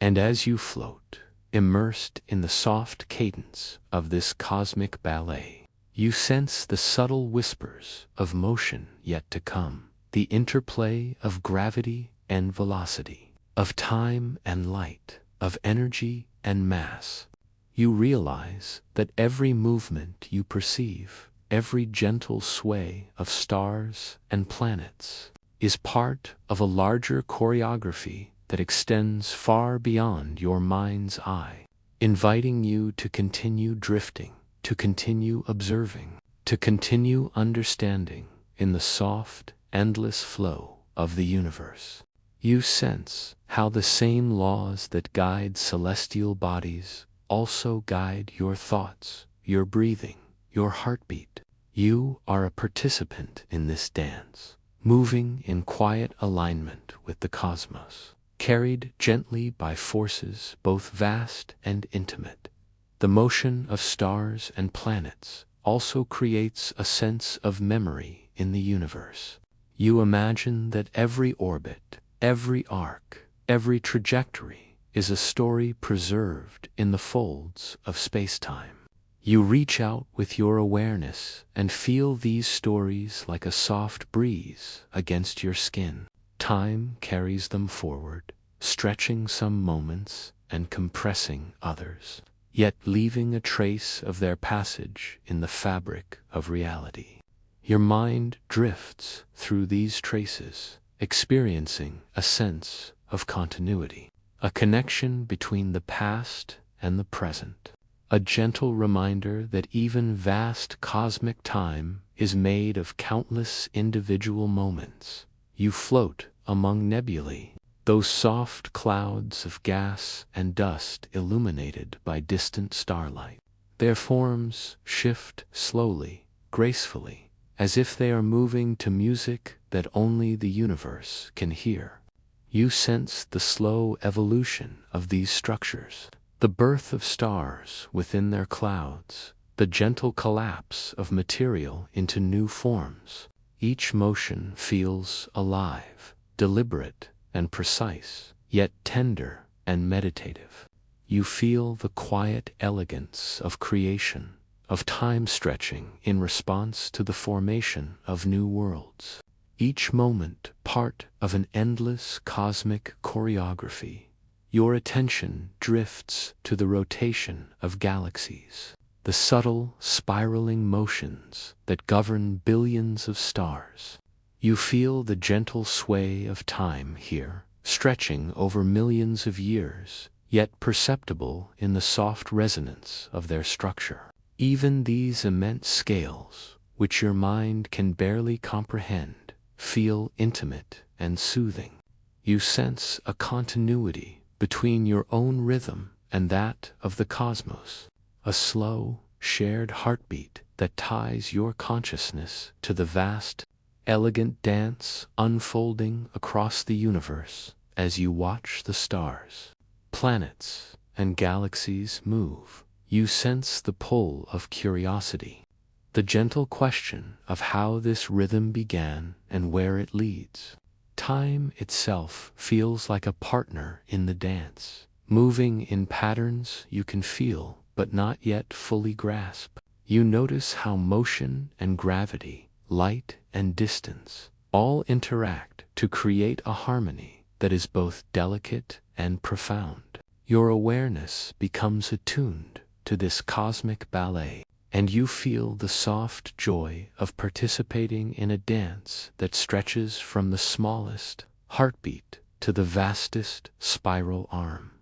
And as you float, immersed in the soft cadence of this cosmic ballet, you sense the subtle whispers of motion yet to come, the interplay of gravity and velocity, of time and light, of energy and mass. You realize that every movement you perceive, every gentle sway of stars and planets, is part of a larger choreography that extends far beyond your mind's eye, inviting you to continue drifting, to continue observing, to continue understanding in the soft, endless flow of the universe. You sense how the same laws that guide celestial bodies also guide your thoughts, your breathing, your heartbeat. You are a participant in this dance, moving in quiet alignment with the cosmos, carried gently by forces both vast and intimate. The motion of stars and planets also creates a sense of memory in the universe. You imagine that every orbit, every arc, every trajectory is a story preserved in the folds of space-time. You reach out with your awareness and feel these stories like a soft breeze against your skin. Time carries them forward, stretching some moments and compressing others, yet leaving a trace of their passage in the fabric of reality. Your mind drifts through these traces, experiencing a sense of continuity, a connection between the past and the present, a gentle reminder that even vast cosmic time is made of countless individual moments. You float among nebulae, those soft clouds of gas and dust illuminated by distant starlight. Their forms shift slowly, gracefully, as if they are moving to music that only the universe can hear. You sense the slow evolution of these structures, the birth of stars within their clouds, the gentle collapse of material into new forms. Each motion feels alive, deliberate, and precise, yet tender and meditative. You feel the quiet elegance of creation, of time stretching in response to the formation of new worlds. Each moment part of an endless cosmic choreography. Your attention drifts to the rotation of galaxies, the subtle spiraling motions that govern billions of stars. You feel the gentle sway of time here, stretching over millions of years, yet perceptible in the soft resonance of their structure. Even these immense scales, which your mind can barely comprehend, feel intimate and soothing. You sense a continuity between your own rhythm and that of the cosmos, a slow, shared heartbeat that ties your consciousness to the vast, elegant dance unfolding across the universe as you watch the stars, planets, and galaxies move. You sense the pull of curiosity, the gentle question of how this rhythm began and where it leads. Time itself feels like a partner in the dance, moving in patterns you can feel but not yet fully grasp. You notice how motion and gravity, light and distance, all interact to create a harmony that is both delicate and profound. Your awareness becomes attuned to this cosmic ballet, and you feel the soft joy of participating in a dance that stretches from the smallest heartbeat to the vastest spiral arm.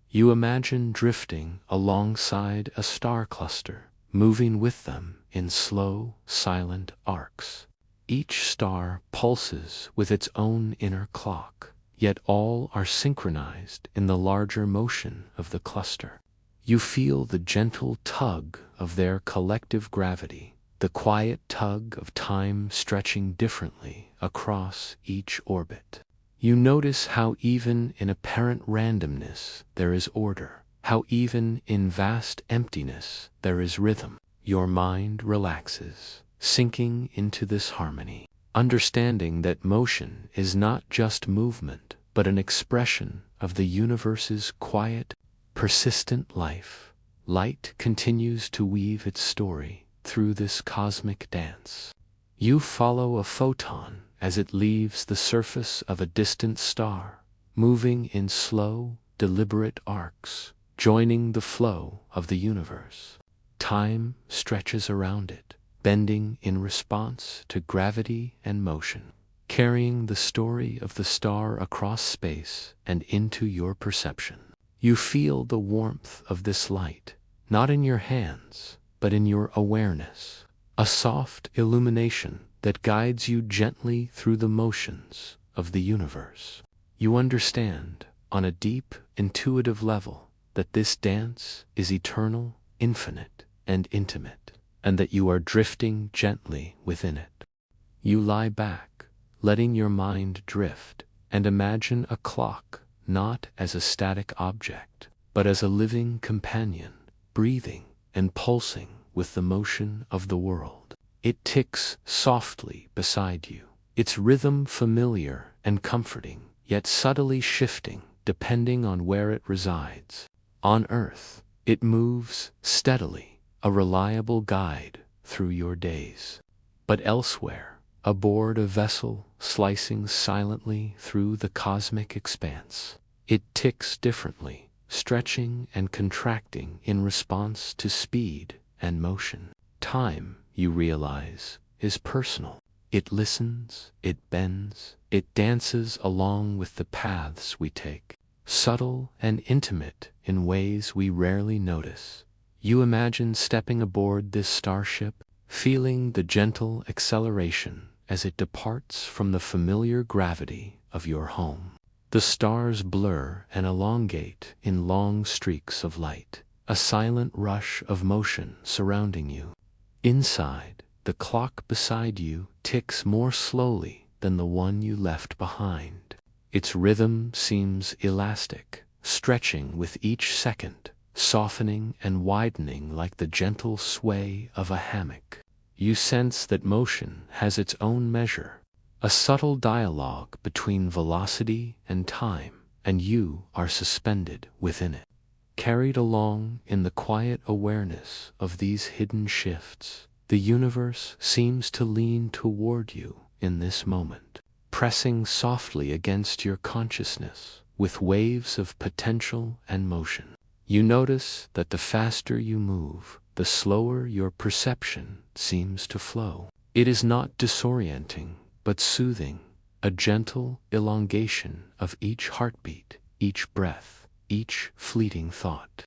You imagine drifting alongside a star cluster, moving with them in slow, silent arcs. Each star pulses with its own inner clock, yet all are synchronized in the larger motion of the cluster. You feel the gentle tug of their collective gravity, the quiet tug of time stretching differently across each orbit. You notice how even in apparent randomness there is order, how even in vast emptiness there is rhythm. Your mind relaxes, sinking into this harmony, understanding that motion is not just movement, but an expression of the universe's quiet, persistent life. Light continues to weave its story through this cosmic dance. You follow a photon as it leaves the surface of a distant star, moving in slow, deliberate arcs, joining the flow of the universe. Time stretches around it, bending in response to gravity and motion, carrying the story of the star across space and into your perception. You feel the warmth of this light, not in your hands, but in your awareness, a soft illumination that guides you gently through the motions of the universe. You understand, on a deep, intuitive level, that this dance is eternal, infinite, and intimate, and that you are drifting gently within it. You lie back, letting your mind drift, and imagine a clock not as a static object, but as a living companion, breathing and pulsing with the motion of the world. It ticks softly beside you, its rhythm familiar and comforting, yet subtly shifting depending on where it resides. On Earth, it moves steadily, a reliable guide through your days. But elsewhere, aboard a vessel slicing silently through the cosmic expanse, it ticks differently, stretching and contracting in response to speed and motion. Time, you realize, is personal. It listens, it bends, it dances along with the paths we take, subtle and intimate in ways we rarely notice. You imagine stepping aboard this starship, feeling the gentle acceleration as it departs from the familiar gravity of your home. The stars blur and elongate in long streaks of light, a silent rush of motion surrounding you. Inside, the clock beside you ticks more slowly than the one you left behind. Its rhythm seems elastic, stretching with each second, softening and widening like the gentle sway of a hammock. You sense that motion has its own measure, a subtle dialogue between velocity and time, and you are suspended within it. Carried along in the quiet awareness of these hidden shifts, the universe seems to lean toward you in this moment, pressing softly against your consciousness with waves of potential and motion. You notice that the faster you move, the slower your perception seems to flow. It is not disorienting, but soothing, a gentle elongation of each heartbeat, each breath, each fleeting thought.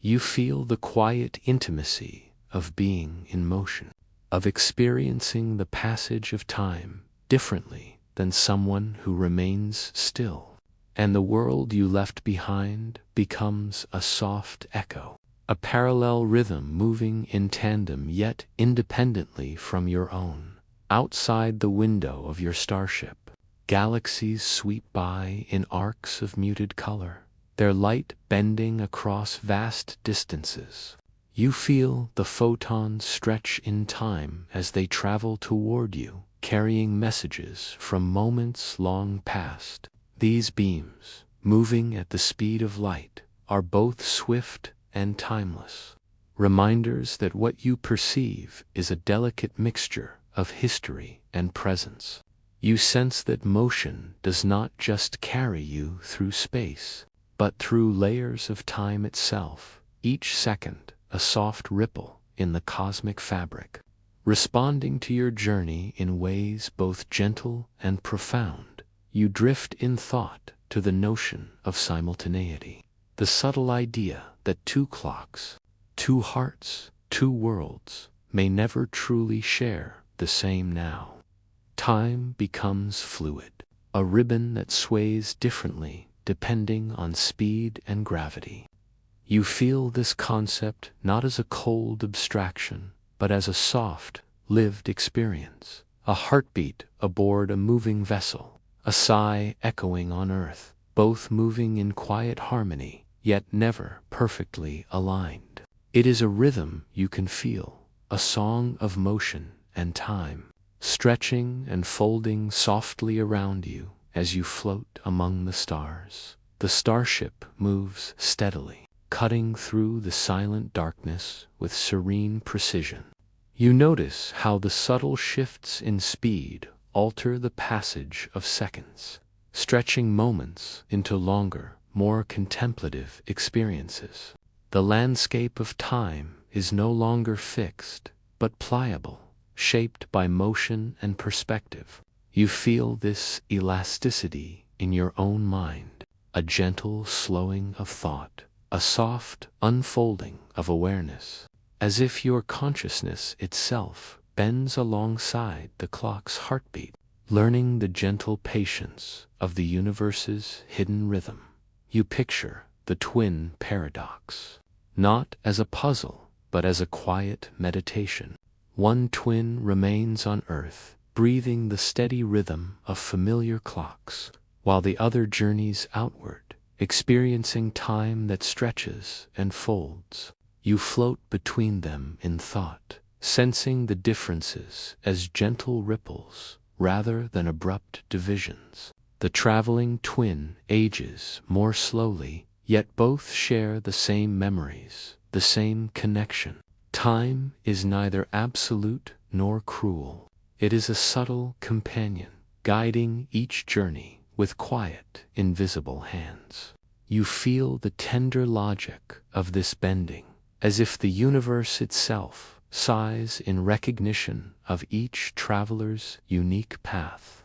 You feel the quiet intimacy of being in motion, of experiencing the passage of time differently than someone who remains still. And the world you left behind becomes a soft echo, a parallel rhythm moving in tandem yet independently from your own. Outside the window of your starship, galaxies sweep by in arcs of muted color, their light bending across vast distances. You feel the photons stretch in time as they travel toward you, carrying messages from moments long past. These beams, moving at the speed of light, are both swift and timeless, reminders that what you perceive is a delicate mixture of history and presence. You sense that motion does not just carry you through space, but through layers of time itself, each second a soft ripple in the cosmic fabric, responding to your journey in ways both gentle and profound. You drift in thought to the notion of simultaneity, the subtle idea that two clocks, two hearts, two worlds may never truly share the same now. Time becomes fluid, a ribbon that sways differently depending on speed and gravity. You feel this concept not as a cold abstraction, but as a soft, lived experience, a heartbeat aboard a moving vessel, a sigh echoing on Earth, both moving in quiet harmony, yet never perfectly aligned. It is a rhythm you can feel, a song of motion and time, stretching and folding softly around you as you float among the stars. The starship moves steadily, cutting through the silent darkness with serene precision. You notice how the subtle shifts in speed alter the passage of seconds, stretching moments into longer, more contemplative experiences. The landscape of time is no longer fixed, but pliable, shaped by motion and perspective. You feel this elasticity in your own mind, a gentle slowing of thought, a soft unfolding of awareness, as if your consciousness itself bends alongside the clock's heartbeat, learning the gentle patience of the universe's hidden rhythm. You picture the twin paradox, not as a puzzle, but as a quiet meditation. One twin remains on Earth, breathing the steady rhythm of familiar clocks, while the other journeys outward, experiencing time that stretches and folds. You float between them in thought, sensing the differences as gentle ripples rather than abrupt divisions. The traveling twin ages more slowly, yet both share the same memories, the same connection. Time is neither absolute nor cruel. It is a subtle companion, guiding each journey with quiet, invisible hands. You feel the tender logic of this bending, as if the universe itself sighs in recognition of each traveler's unique path.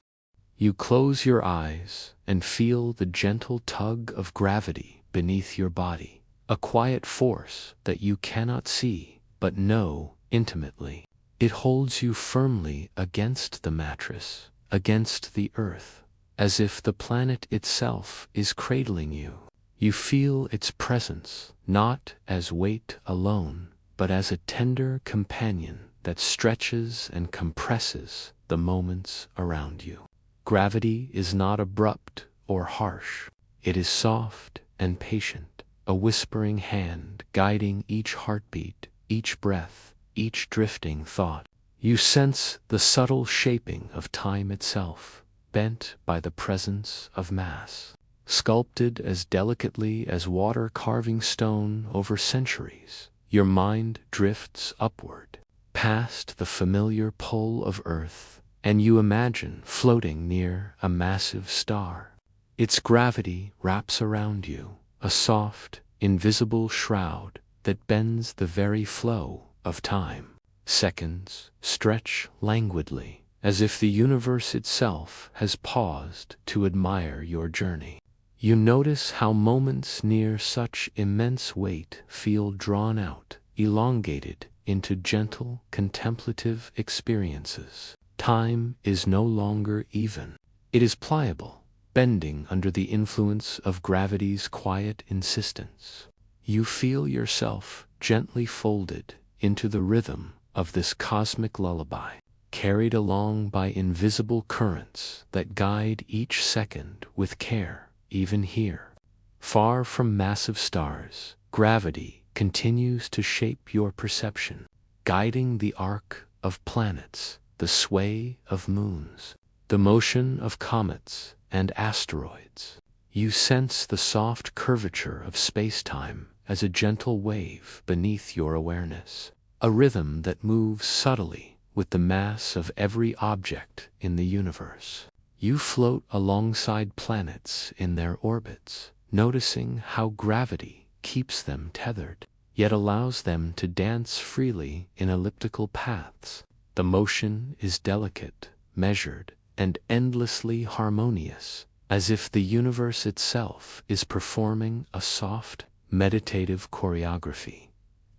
You close your eyes and feel the gentle tug of gravity beneath your body, a quiet force that you cannot see but know intimately. It holds you firmly against the mattress, against the earth, as if the planet itself is cradling you. You feel its presence, not as weight alone, but as a tender companion that stretches and compresses the moments around you. Gravity is not abrupt or harsh. It is soft and patient, a whispering hand guiding each heartbeat, each breath, each drifting thought. You sense the subtle shaping of time itself, bent by the presence of mass, sculpted as delicately as water carving stone over centuries. Your mind drifts upward, past the familiar pull of Earth, and you imagine floating near a massive star. Its gravity wraps around you, a soft, invisible shroud that bends the very flow of time. Seconds stretch languidly, as if the universe itself has paused to admire your journey. You notice how moments near such immense weight feel drawn out, elongated into gentle, contemplative experiences. Time is no longer even. It is pliable, bending under the influence of gravity's quiet insistence. You feel yourself gently folded into the rhythm of this cosmic lullaby, carried along by invisible currents that guide each second with care. Even here, far from massive stars, gravity continues to shape your perception, guiding the arc of planets, the sway of moons, the motion of comets and asteroids. You sense the soft curvature of space-time as a gentle wave beneath your awareness, a rhythm that moves subtly with the mass of every object in the universe. You float alongside planets in their orbits, noticing how gravity keeps them tethered, yet allows them to dance freely in elliptical paths. The motion is delicate, measured, and endlessly harmonious, as if the universe itself is performing a soft, meditative choreography.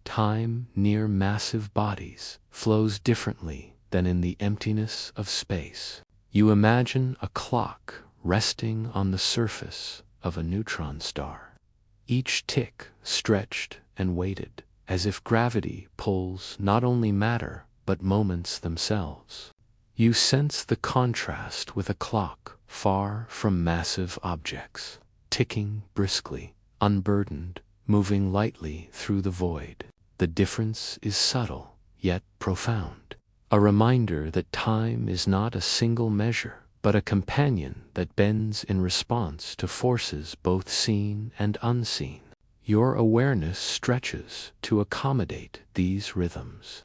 Time near massive bodies flows differently than in the emptiness of space. You imagine a clock resting on the surface of a neutron star, each tick stretched and weighted, as if gravity pulls not only matter but moments themselves. You sense the contrast with a clock far from massive objects, ticking briskly, unburdened, moving lightly through the void. The difference is subtle, yet profound, a reminder that time is not a single measure, but a companion that bends in response to forces both seen and unseen. Your awareness stretches to accommodate these rhythms,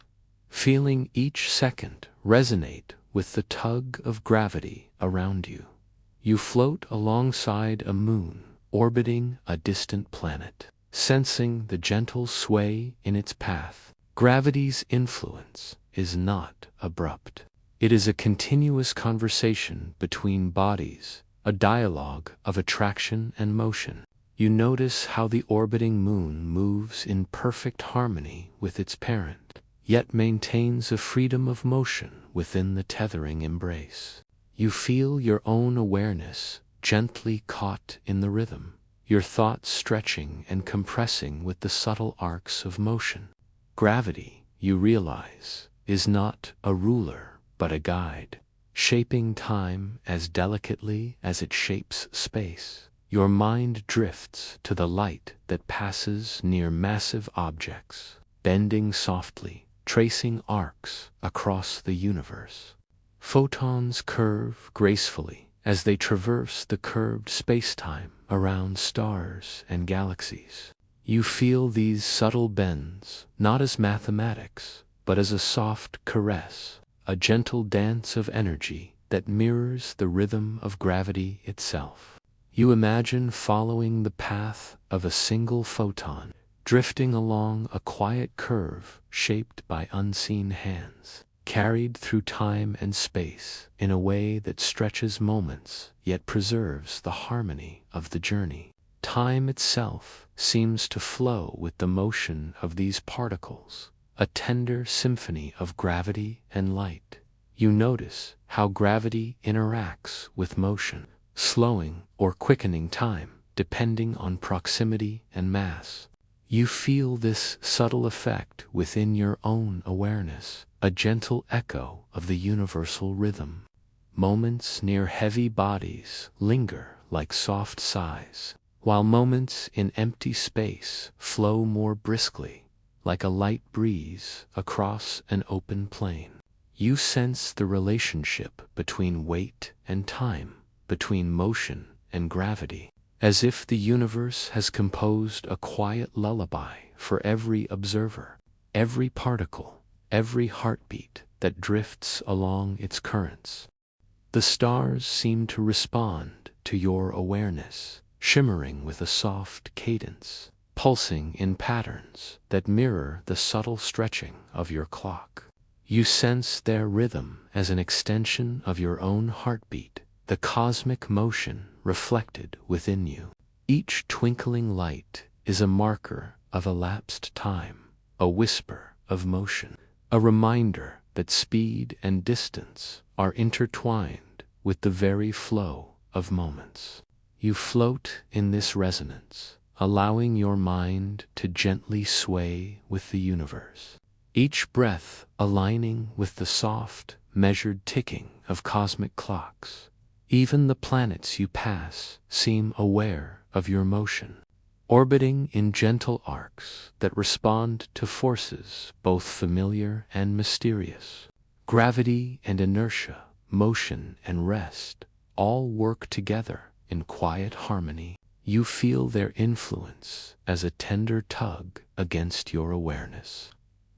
feeling each second resonate with the tug of gravity around you. You float alongside a moon orbiting a distant planet, sensing the gentle sway in its path. Gravity's influence is not abrupt. It is a continuous conversation between bodies, a dialogue of attraction and motion. You notice how the orbiting moon moves in perfect harmony with its parent, yet maintains a freedom of motion within the tethering embrace. You feel your own awareness gently caught in the rhythm, your thoughts stretching and compressing with the subtle arcs of motion. Gravity, you realize, is not a ruler but a guide, shaping time as delicately as it shapes space. Your mind drifts to the light that passes near massive objects, bending softly, tracing arcs across the universe. Photons curve gracefully as they traverse the curved spacetime around stars and galaxies. You feel these subtle bends not as mathematics, but as a soft caress, a gentle dance of energy that mirrors the rhythm of gravity itself. You imagine following the path of a single photon, drifting along a quiet curve shaped by unseen hands, carried through time and space in a way that stretches moments yet preserves the harmony of the journey. Time itself seems to flow with the motion of these particles, a tender symphony of gravity and light. You notice how gravity interacts with motion, slowing or quickening time depending on proximity and mass. You feel this subtle effect within your own awareness, a gentle echo of the universal rhythm. Moments near heavy bodies linger like soft sighs, while moments in empty space flow more briskly, like a light breeze across an open plain. You sense the relationship between weight and time, between motion and gravity, as if the universe has composed a quiet lullaby for every observer, every particle, every heartbeat that drifts along its currents. The stars seem to respond to your awareness, shimmering with a soft cadence, pulsing in patterns that mirror the subtle stretching of your clock. You sense their rhythm as an extension of your own heartbeat, the cosmic motion reflected within you. Each twinkling light is a marker of elapsed time, a whisper of motion, a reminder that speed and distance are intertwined with the very flow of moments. You float in this resonance, allowing your mind to gently sway with the universe, each breath aligning with the soft, measured ticking of cosmic clocks. Even the planets you pass seem aware of your motion, orbiting in gentle arcs that respond to forces both familiar and mysterious. Gravity and inertia, motion and rest, all work together in quiet harmony. You feel their influence as a tender tug against your awareness,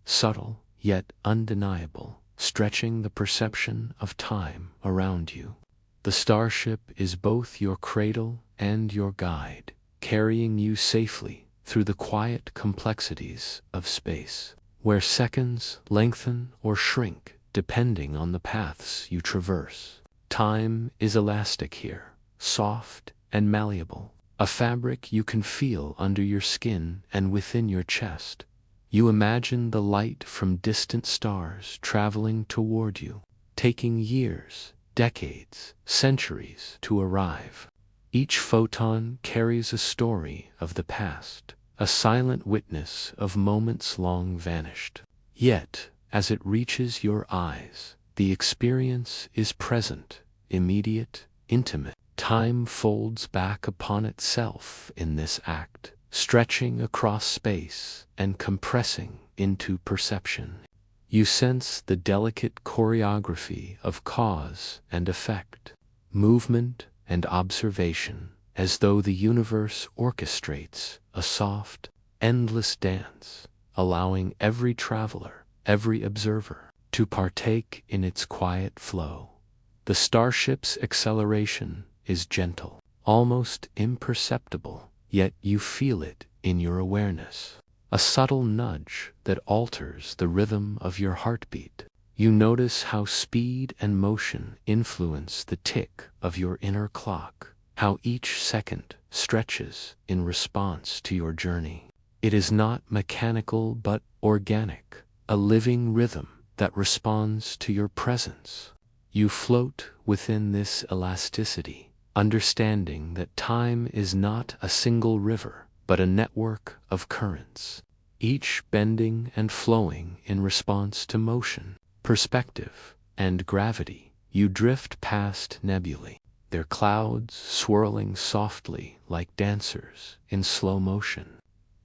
subtle yet undeniable, stretching the perception of time around you. The starship is both your cradle and your guide, carrying you safely through the quiet complexities of space, where seconds lengthen or shrink depending on the paths you traverse. Time is elastic here, soft and malleable, a fabric you can feel under your skin and within your chest. You imagine the light from distant stars traveling toward you, taking years, decades, centuries to arrive. Each photon carries a story of the past, a silent witness of moments long vanished. Yet, as it reaches your eyes, the experience is present, immediate, intimate. Time folds back upon itself in this act, stretching across space and compressing into perception. You sense the delicate choreography of cause and effect, movement, and observation, as though the universe orchestrates a soft, endless dance, allowing every traveler, every observer, to partake in its quiet flow. The starship's acceleration is gentle, almost imperceptible, yet you feel it in your awareness. A subtle nudge that alters the rhythm of your heartbeat. You notice how speed and motion influence the tick of your inner clock, how each second stretches in response to your journey. It is not mechanical but organic, a living rhythm that responds to your presence. You float within this elasticity, understanding that time is not a single river, but a network of currents, each bending and flowing in response to motion, perspective, and gravity. You drift past nebulae, their clouds swirling softly like dancers in slow motion.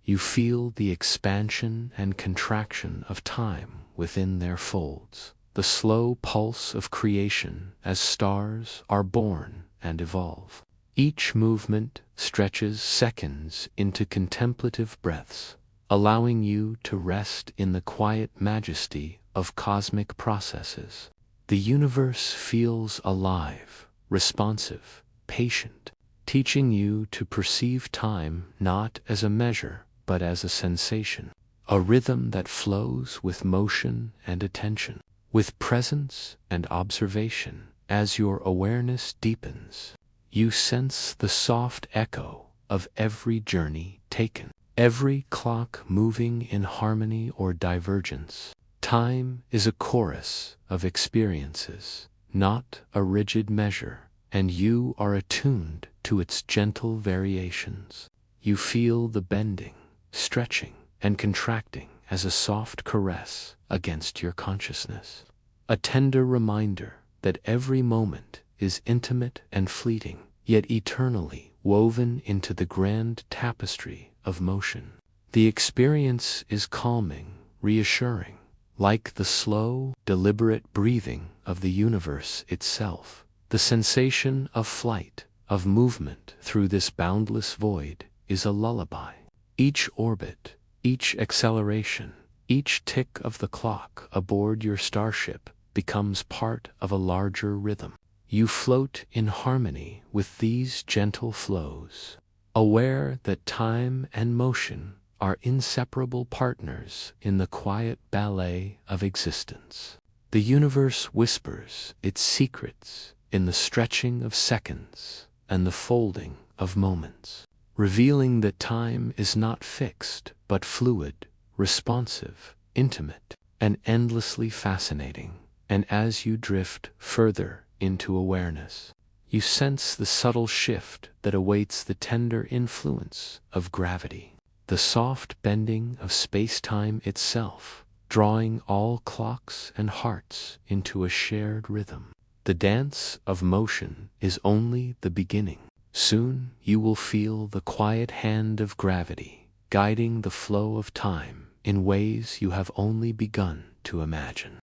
You feel the expansion and contraction of time within their folds, the slow pulse of creation as stars are born and evolve. Each movement stretches seconds into contemplative breaths, allowing you to rest in the quiet majesty of cosmic processes. The universe feels alive, responsive, patient, teaching you to perceive time not as a measure, but as a sensation, a rhythm that flows with motion and attention, with presence and observation. As your awareness deepens, you sense the soft echo of every journey taken, every clock moving in harmony or divergence. Time is a chorus of experiences, not a rigid measure, and you are attuned to its gentle variations. You feel the bending, stretching, and contracting as a soft caress against your consciousness, a tender reminder that every moment is intimate and fleeting, yet eternally woven into the grand tapestry of motion. The experience is calming, reassuring, like the slow, deliberate breathing of the universe itself. The sensation of flight, of movement through this boundless void, is a lullaby. Each orbit, each acceleration, each tick of the clock aboard your starship becomes part of a larger rhythm. You float in harmony with these gentle flows, aware that time and motion are inseparable partners in the quiet ballet of existence. The universe whispers its secrets in the stretching of seconds and the folding of moments, revealing that time is not fixed but fluid, responsive, intimate, and endlessly fascinating. And as you drift further into awareness, you sense the subtle shift that awaits the tender influence of gravity, the soft bending of space-time itself, drawing all clocks and hearts into a shared rhythm. The dance of motion is only the beginning. Soon you will feel the quiet hand of gravity guiding the flow of time in ways you have only begun to imagine.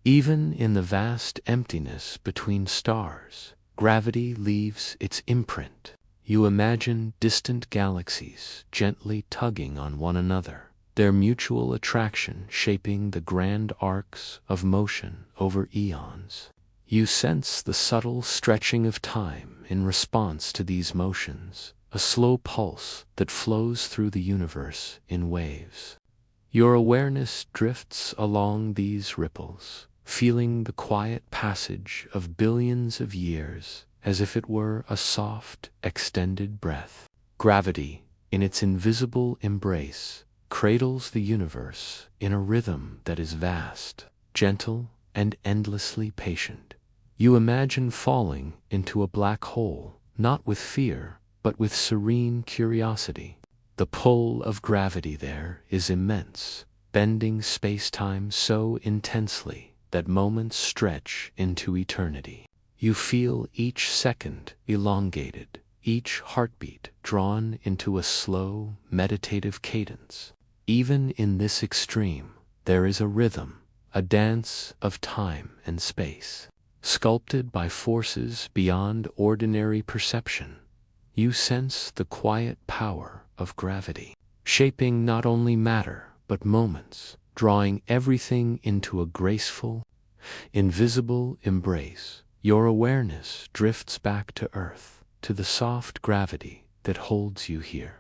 Even in the vast emptiness between stars, gravity leaves its imprint. You imagine distant galaxies gently tugging on one another, their mutual attraction shaping the grand arcs of motion over eons. You sense the subtle stretching of time in response to these motions, a slow pulse that flows through the universe in waves. Your awareness drifts along these ripples, feeling the quiet passage of billions of years as if it were a soft, extended breath. Gravity, in its invisible embrace, cradles the universe in a rhythm that is vast, gentle, and endlessly patient. You imagine falling into a black hole, not with fear, but with serene curiosity. The pull of gravity there is immense, bending space-time so intensely that moments stretch into eternity. You feel each second elongated, each heartbeat drawn into a slow, meditative cadence. Even in this extreme, there is a rhythm, a dance of time and space. sculpted by forces beyond ordinary perception. You sense the quiet power of gravity, shaping not only matter but moments, drawing everything into a graceful, invisible embrace. Your awareness drifts back to earth, to the soft gravity that holds you here.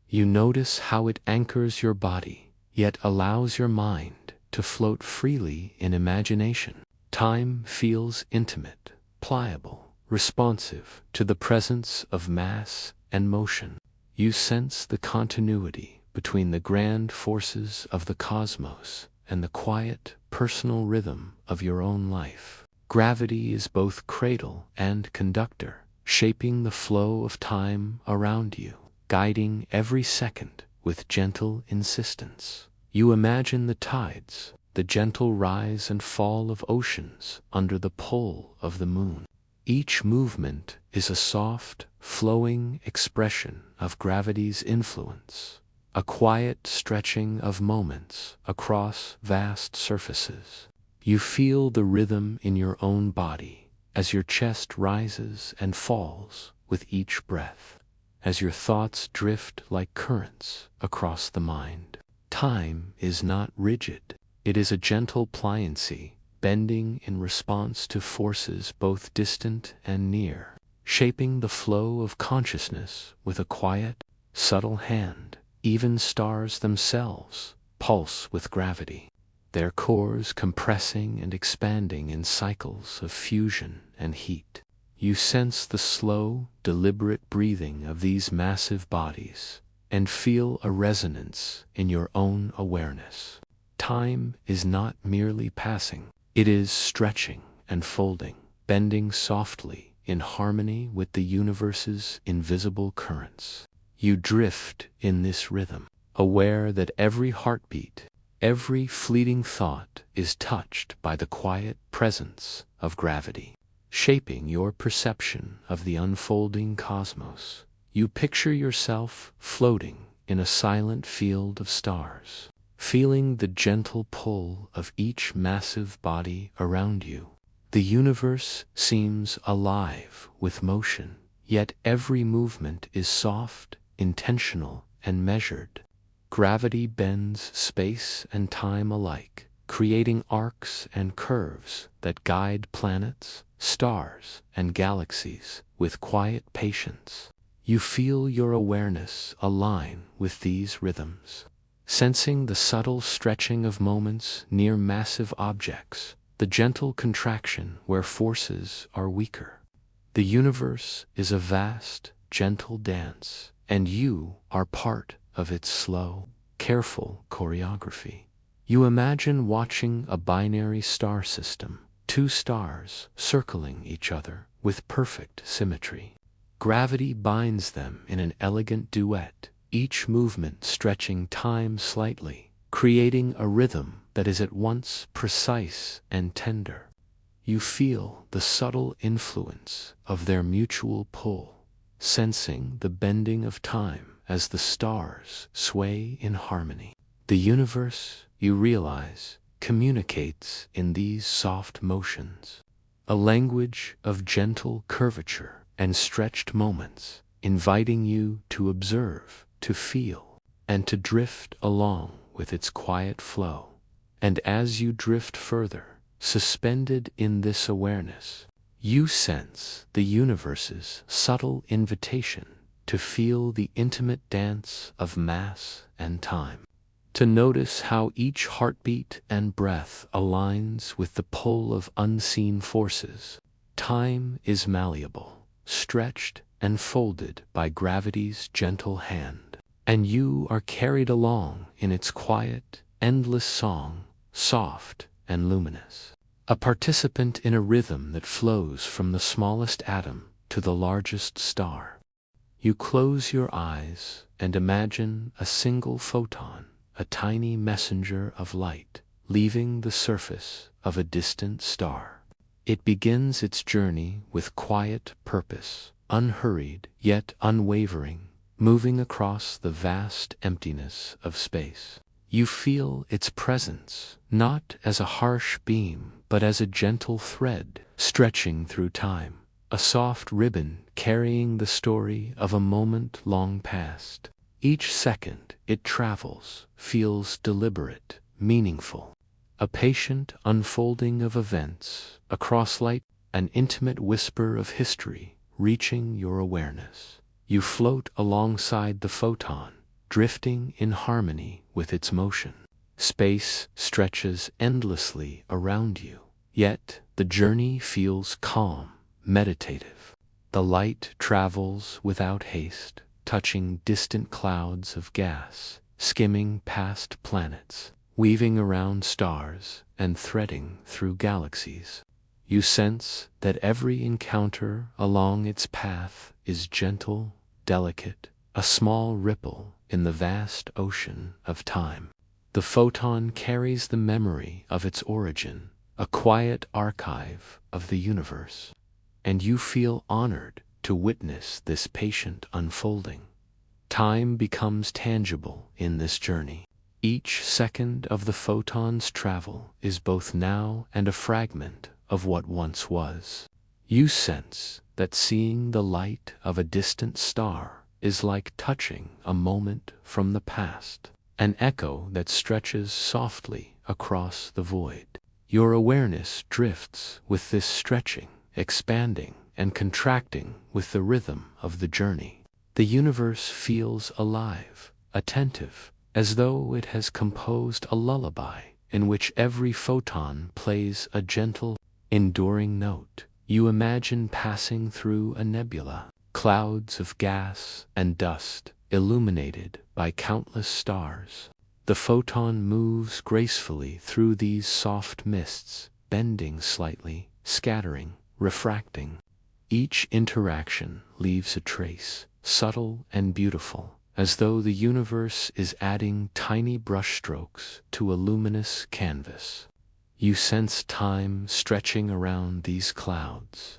You notice how it anchors your body, yet allows your mind to float freely in imagination. Time feels intimate, pliable, responsive to the presence of mass and motion. You sense the continuity between the grand forces of the cosmos and the quiet, personal rhythm of your own life. Gravity is both cradle and conductor, shaping the flow of time around you, guiding every second with gentle insistence. You imagine the tides, the gentle rise and fall of oceans under the pull of the moon. Each movement is a soft, flowing expression of gravity's influence, a quiet stretching of moments across vast surfaces. You feel the rhythm in your own body as your chest rises and falls with each breath, as your thoughts drift like currents across the mind. Time is not rigid. It is a gentle pliancy, bending in response to forces both distant and near, shaping the flow of consciousness with a quiet, subtle hand. Even stars themselves pulse with gravity, their cores compressing and expanding in cycles of fusion and heat. You sense the slow, deliberate breathing of these massive bodies and feel a resonance in your own awareness. Time is not merely passing, it is stretching and folding, bending softly in harmony with the universe's invisible currents. You drift in this rhythm, aware that every heartbeat, every fleeting thought is touched by the quiet presence of gravity, shaping your perception of the unfolding cosmos. You picture yourself floating in a silent field of stars, feeling the gentle pull of each massive body around you. The universe seems alive with motion, yet every movement is soft, intentional, and measured. Gravity bends space and time alike, creating arcs and curves that guide planets, stars, and galaxies with quiet patience. You feel your awareness align with these rhythms, sensing the subtle stretching of moments near massive objects, the gentle contraction where forces are weaker. The universe is a vast, gentle dance, and you are part of its slow, careful choreography. You imagine watching a binary star system, two stars circling each other with perfect symmetry. Gravity binds them in an elegant duet, each movement stretching time slightly, creating a rhythm that is at once precise and tender. You feel the subtle influence of their mutual pull, sensing the bending of time as the stars sway in harmony. The universe, you realize, communicates in these soft motions, a language of gentle curvature and stretched moments, inviting you to observe, to feel, and to drift along with its quiet flow. And as you drift further, suspended in this awareness, you sense the universe's subtle invitation to feel the intimate dance of mass and time, to notice how each heartbeat and breath aligns with the pull of unseen forces. Time is malleable, stretched and folded by gravity's gentle hand, and you are carried along in its quiet, endless song, soft and luminous, a participant in a rhythm that flows from the smallest atom to the largest star. You close your eyes and imagine a single photon, a tiny messenger of light, leaving the surface of a distant star. It begins its journey with quiet purpose, unhurried yet unwavering, moving across the vast emptiness of space. You feel its presence, not as a harsh beam, but as a gentle thread stretching through time, a soft ribbon carrying the story of a moment long past. Each second it travels feels deliberate, meaningful, a patient unfolding of events across light, an intimate whisper of history reaching your awareness. You float alongside the photon, drifting in harmony with its motion. Space stretches endlessly around you, yet the journey feels calm, meditative. The light travels without haste, touching distant clouds of gas, skimming past planets, weaving around stars, and threading through galaxies. You sense that every encounter along its path is gentle, delicate, a small ripple in the vast ocean of time. The photon carries the memory of its origin, a quiet archive of the universe, and you feel honored to witness this patient unfolding. Time becomes tangible in this journey. Each second of the photon's travel is both now and a fragment of what once was. You sense that seeing the light of a distant star is like touching a moment from the past, an echo that stretches softly across the void. Your awareness drifts with this stretching, expanding, and contracting with the rhythm of the journey. The universe feels alive, attentive, as though it has composed a lullaby in which every photon plays a gentle, enduring note. You imagine passing through a nebula, clouds of gas and dust illuminated by countless stars. The photon moves gracefully through these soft mists, bending slightly, scattering, refracting. Each interaction leaves a trace, subtle and beautiful, as though the universe is adding tiny brushstrokes to a luminous canvas. You sense time stretching around these clouds,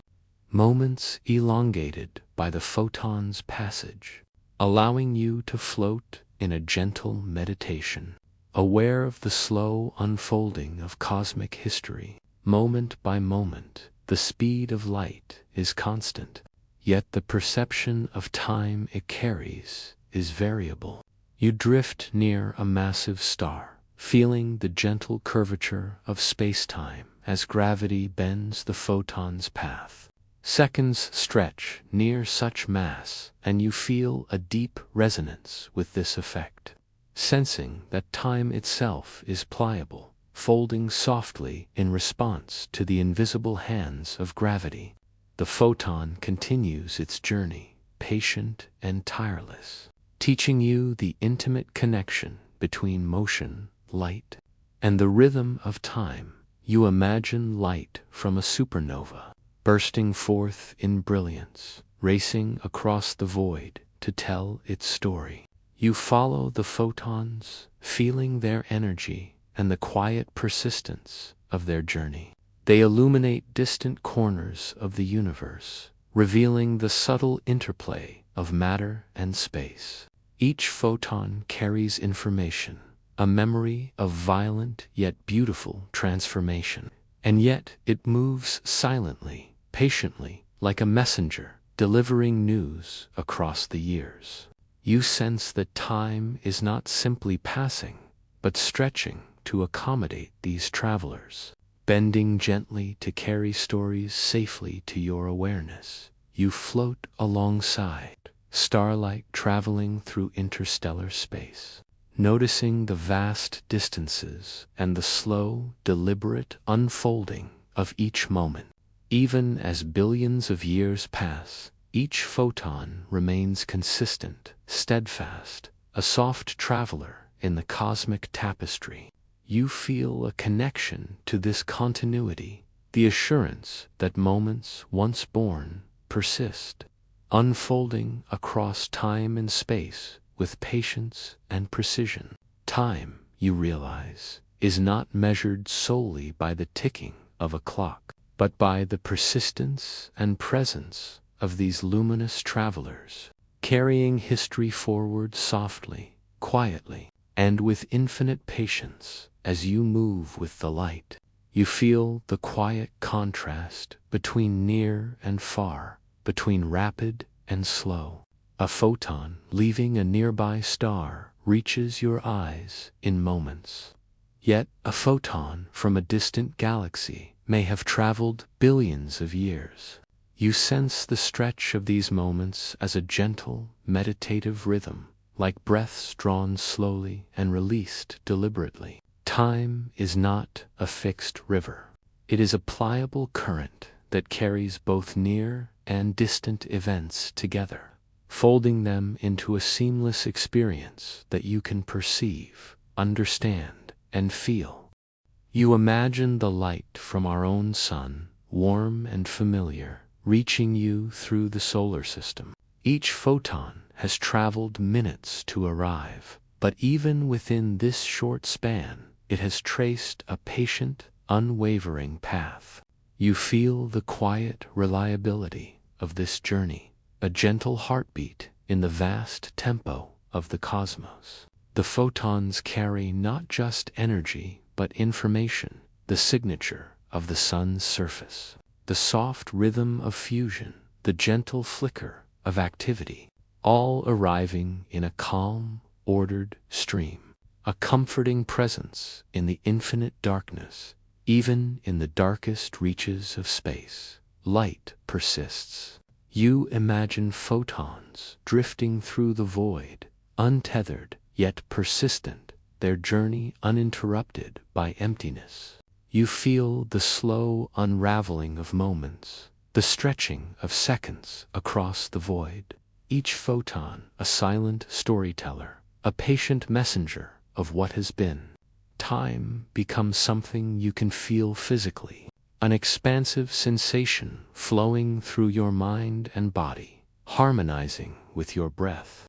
moments elongated by the photon's passage, allowing you to float in a gentle meditation, aware of the slow unfolding of cosmic history. Moment by moment, the speed of light is constant, yet the perception of time it carries is variable. You drift near a massive star, feeling the gentle curvature of space-time as gravity bends the photon's path. Seconds stretch near such mass, and you feel a deep resonance with this effect, sensing that time itself is pliable, folding softly in response to the invisible hands of gravity. The photon continues its journey, patient and tireless, teaching you the intimate connection between motion, light, and the rhythm of time. You imagine light from a supernova, bursting forth in brilliance, racing across the void to tell its story. You follow the photons, feeling their energy and the quiet persistence of their journey. They illuminate distant corners of the universe, revealing the subtle interplay of matter and space. Each photon carries information, a memory of violent yet beautiful transformation, and yet it moves silently, patiently, like a messenger, delivering news across the years. You sense that time is not simply passing, but stretching to accommodate these travelers, bending gently to carry stories safely to your awareness. You float alongside, starlight traveling through interstellar space, noticing the vast distances and the slow, deliberate unfolding of each moment. Even as billions of years pass, each photon remains consistent, steadfast, a soft traveler in the cosmic tapestry. You feel a connection to this continuity, the assurance that moments once born persist, unfolding across time and space with patience and precision. Time, you realize, is not measured solely by the ticking of a clock, but by the persistence and presence of these luminous travelers, carrying history forward softly, quietly. and with infinite patience as you move with the light. You feel the quiet contrast between near and far, between rapid and slow. A photon leaving a nearby star reaches your eyes in moments. Yet a photon from a distant galaxy may have traveled billions of years. You sense the stretch of these moments as a gentle, meditative rhythm, like breaths drawn slowly and released deliberately. Time is not a fixed river. It is a pliable current that carries both near and distant events together, folding them into a seamless experience that you can perceive, understand, and feel. You imagine the light from our own sun, warm and familiar, reaching you through the solar system. Each photon has traveled minutes to arrive, but even within this short span, it has traced a patient, unwavering path. You feel the quiet reliability of this journey, a gentle heartbeat in the vast tempo of the cosmos. The photons carry not just energy, but information, the signature of the sun's surface, the soft rhythm of fusion, the gentle flicker of activity, all arriving in a calm, ordered stream. A comforting presence in the infinite darkness. Even in the darkest reaches of space, light persists. You imagine photons drifting through the void, untethered yet persistent, their journey uninterrupted by emptiness. You feel the slow unraveling of moments, the stretching of seconds across the void. Each photon a silent storyteller, a patient messenger of what has been. Time becomes something you can feel physically, an expansive sensation flowing through your mind and body, harmonizing with your breath,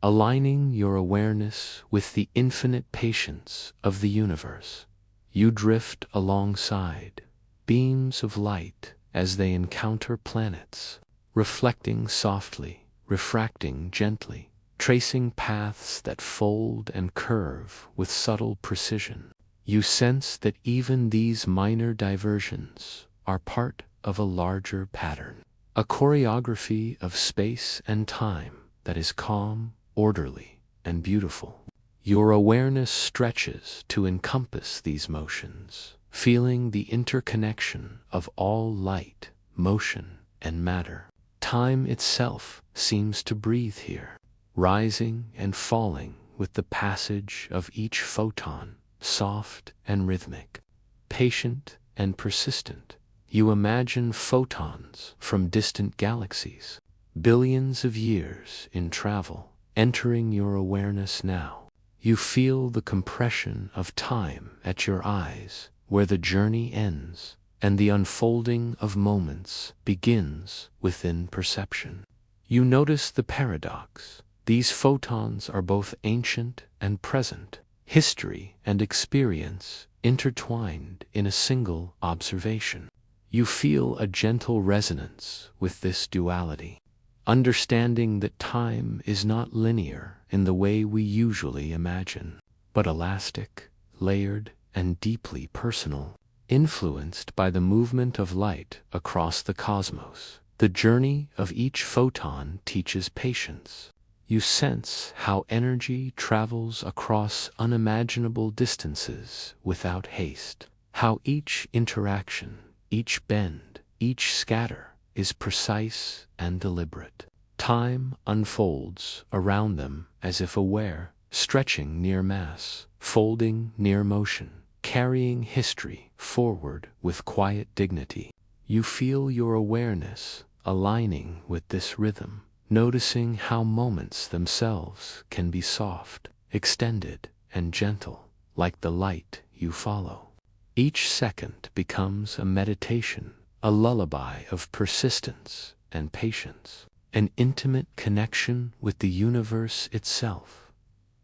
aligning your awareness with the infinite patience of the universe. You drift alongside beams of light as they encounter planets, reflecting softly, refracting gently, tracing paths that fold and curve with subtle precision. You sense that even these minor diversions are part of a larger pattern, a choreography of space and time that is calm, orderly, and beautiful. Your awareness stretches to encompass these motions, feeling the interconnection of all light, motion, and matter. Time itself seems to breathe here, rising and falling with the passage of each photon, soft and rhythmic, patient and persistent. You imagine photons from distant galaxies, billions of years in travel, entering your awareness now. You feel the compression of time at your eyes, where the journey ends, and the unfolding of moments begins within perception. You notice the paradox. These photons are both ancient and present, history and experience intertwined in a single observation. You feel a gentle resonance with this duality, understanding that time is not linear in the way we usually imagine, but elastic, layered, and deeply personal, influenced by the movement of light across the cosmos. The journey of each photon teaches patience. You sense how energy travels across unimaginable distances without haste, how each interaction, each bend, each scatter is precise and deliberate. Time unfolds around them as if aware, stretching near mass, folding near motion, carrying history forward with quiet dignity. You feel your awareness aligning with this rhythm, noticing how moments themselves can be soft, extended, and gentle, like the light you follow. Each second becomes a meditation, a lullaby of persistence and patience, an intimate connection with the universe itself.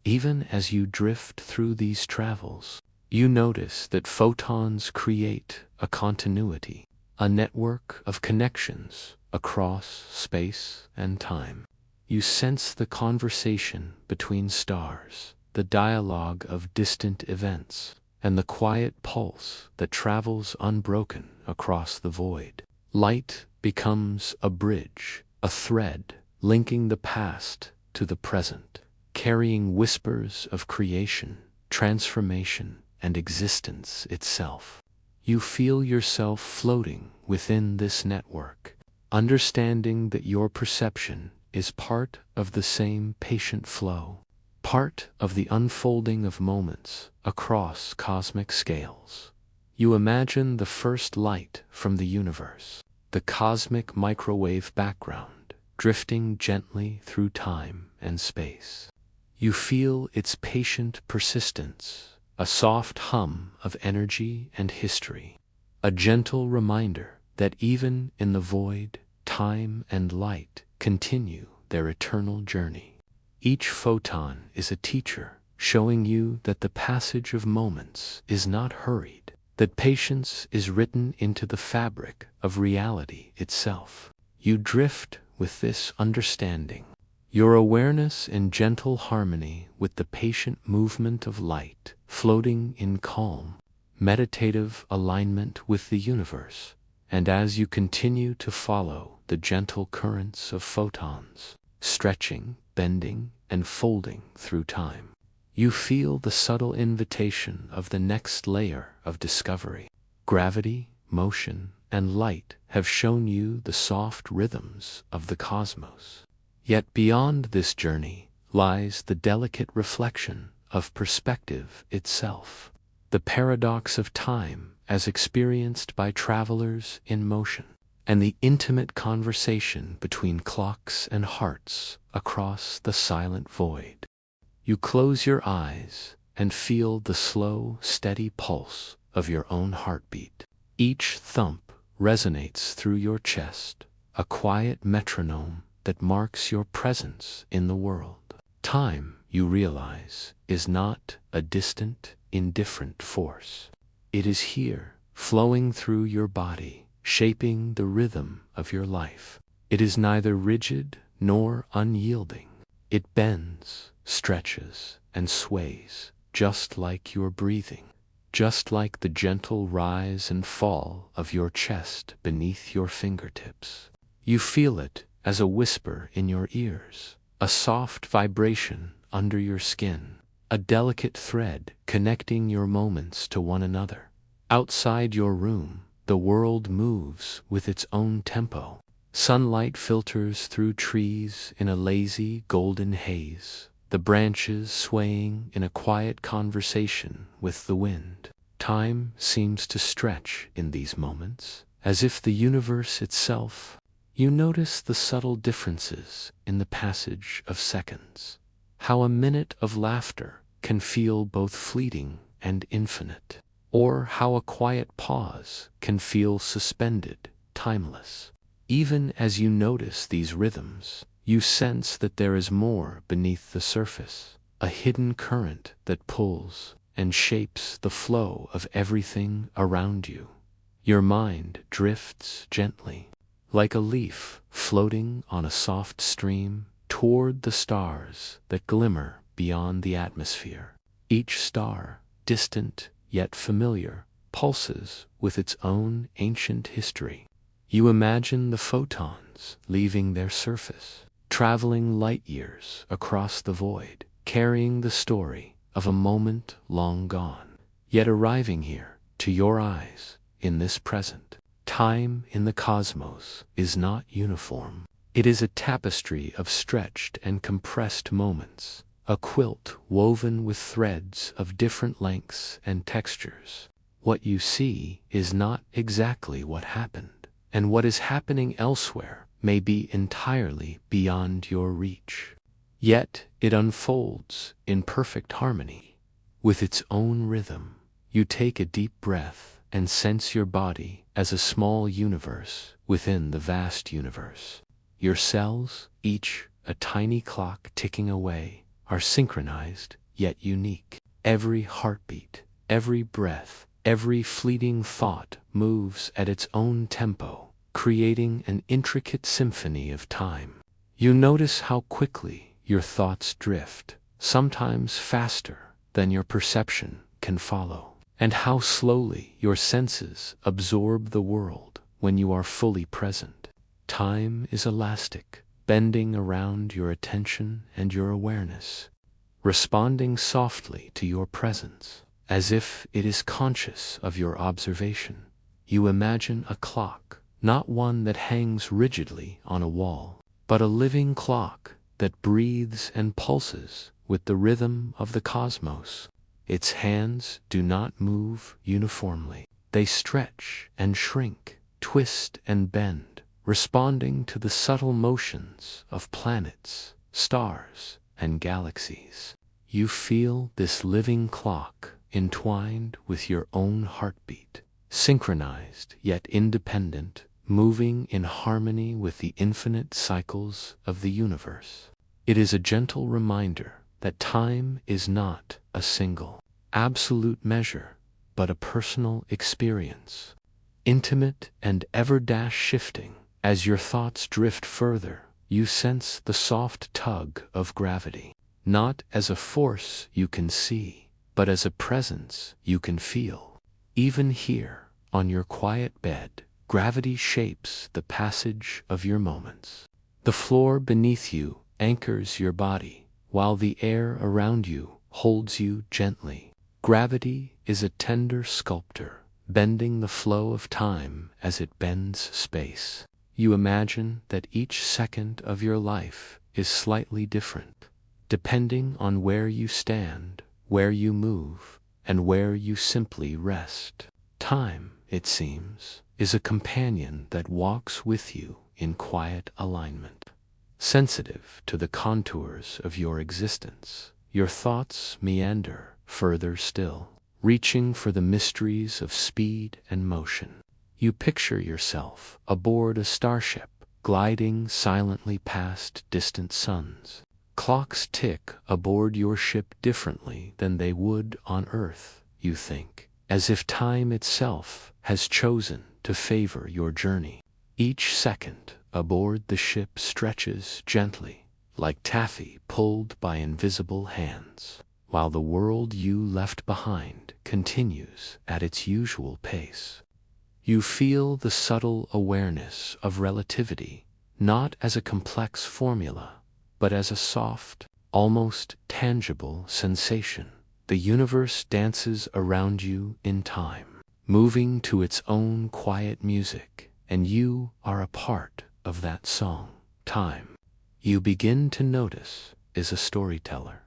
Even as you drift through these travels, you notice that photons create a continuity, a network of connections across space and time. You sense the conversation between stars, the dialogue of distant events, and the quiet pulse that travels unbroken across the void. Light becomes a bridge, a thread linking the past to the present, carrying whispers of creation, transformation, and existence itself. You feel yourself floating within this network, understanding that your perception is part of the same patient flow, part of the unfolding of moments across cosmic scales. You imagine the first light from the universe, the cosmic microwave background, drifting gently through time and space. You feel its patient persistence, a soft hum of energy and history, a gentle reminder that even in the void, time and light continue their eternal journey. Each photon is a teacher, showing you that the passage of moments is not hurried, that patience is written into the fabric of reality itself. You drift with this understanding, your awareness in gentle harmony with the patient movement of light, floating in calm, meditative alignment with the universe. And as you continue to follow the gentle currents of photons, stretching, bending, and folding through time, you feel the subtle invitation of the next layer of discovery. Gravity, motion, and light have shown you the soft rhythms of the cosmos. Yet beyond this journey lies the delicate reflection of perspective itself, the paradox of time as experienced by travelers in motion, and the intimate conversation between clocks and hearts across the silent void. You close your eyes and feel the slow, steady pulse of your own heartbeat. Each thump resonates through your chest, a quiet metronome that marks your presence in the world. Time, you realize, is not a distant, indifferent force. It is here, flowing through your body, shaping the rhythm of your life. It is neither rigid nor unyielding. It bends, stretches, and sways, just like your breathing, just like the gentle rise and fall of your chest beneath your fingertips. You feel it as a whisper in your ears, a soft vibration under your skin, a delicate thread connecting your moments to one another. Outside your room, the world moves with its own tempo. Sunlight filters through trees in a lazy golden haze, the branches swaying in a quiet conversation with the wind. Time seems to stretch in these moments, as if the universe itself. You notice the subtle differences in the passage of seconds, how a minute of laughter can feel both fleeting and infinite, or how a quiet pause can feel suspended, timeless. Even as you notice these rhythms, you sense that there is more beneath the surface, a hidden current that pulls and shapes the flow of everything around you. Your mind drifts gently, like a leaf floating on a soft stream, toward the stars that glimmer beyond the atmosphere. Each star, distant yet familiar, pulses with its own ancient history. You imagine the photons leaving their surface, traveling light years across the void, carrying the story of a moment long gone, yet arriving here, to your eyes, in this present. Time in the cosmos is not uniform. It is a tapestry of stretched and compressed moments, a quilt woven with threads of different lengths and textures. What you see is not exactly what happened, and what is happening elsewhere may be entirely beyond your reach. Yet it unfolds in perfect harmony, with its own rhythm. You take a deep breath and sense your body as a small universe within the vast universe. Your cells, each a tiny clock ticking away, are synchronized yet unique. Every heartbeat, every breath, every fleeting thought moves at its own tempo, creating an intricate symphony of time. You notice how quickly your thoughts drift, sometimes faster than your perception can follow, and how slowly your senses absorb the world when you are fully present. Time is elastic, bending around your attention and your awareness, responding softly to your presence, as if it is conscious of your observation. You imagine a clock, not one that hangs rigidly on a wall, but a living clock that breathes and pulses with the rhythm of the cosmos. Its hands do not move uniformly. They stretch and shrink, twist and bend, responding to the subtle motions of planets, stars, and galaxies. You feel this living clock entwined with your own heartbeat, synchronized yet independent, moving in harmony with the infinite cycles of the universe. It is a gentle reminder that time is not a single, absolute measure, but a personal experience, intimate and ever-shifting. As your thoughts drift further, you sense the soft tug of gravity, not as a force you can see, but as a presence you can feel. Even here, on your quiet bed, gravity shapes the passage of your moments. The floor beneath you anchors your body, while the air around you holds you gently. Gravity is a tender sculptor, bending the flow of time as it bends space. You imagine that each second of your life is slightly different, depending on where you stand, where you move, and where you simply rest. Time, it seems, is a companion that walks with you in quiet alignment. Sensitive to the contours of your existence, your thoughts meander further still, reaching for the mysteries of speed and motion. You picture yourself aboard a starship, gliding silently past distant suns. Clocks tick aboard your ship differently than they would on Earth, you think, as if time itself has chosen to favor your journey. Each second aboard the ship stretches gently, like taffy pulled by invisible hands, while the world you left behind continues at its usual pace. You feel the subtle awareness of relativity, not as a complex formula, but as a soft, almost tangible sensation. The universe dances around you in time, moving to its own quiet music, and you are a part of that song. Time, you begin to notice, is a storyteller.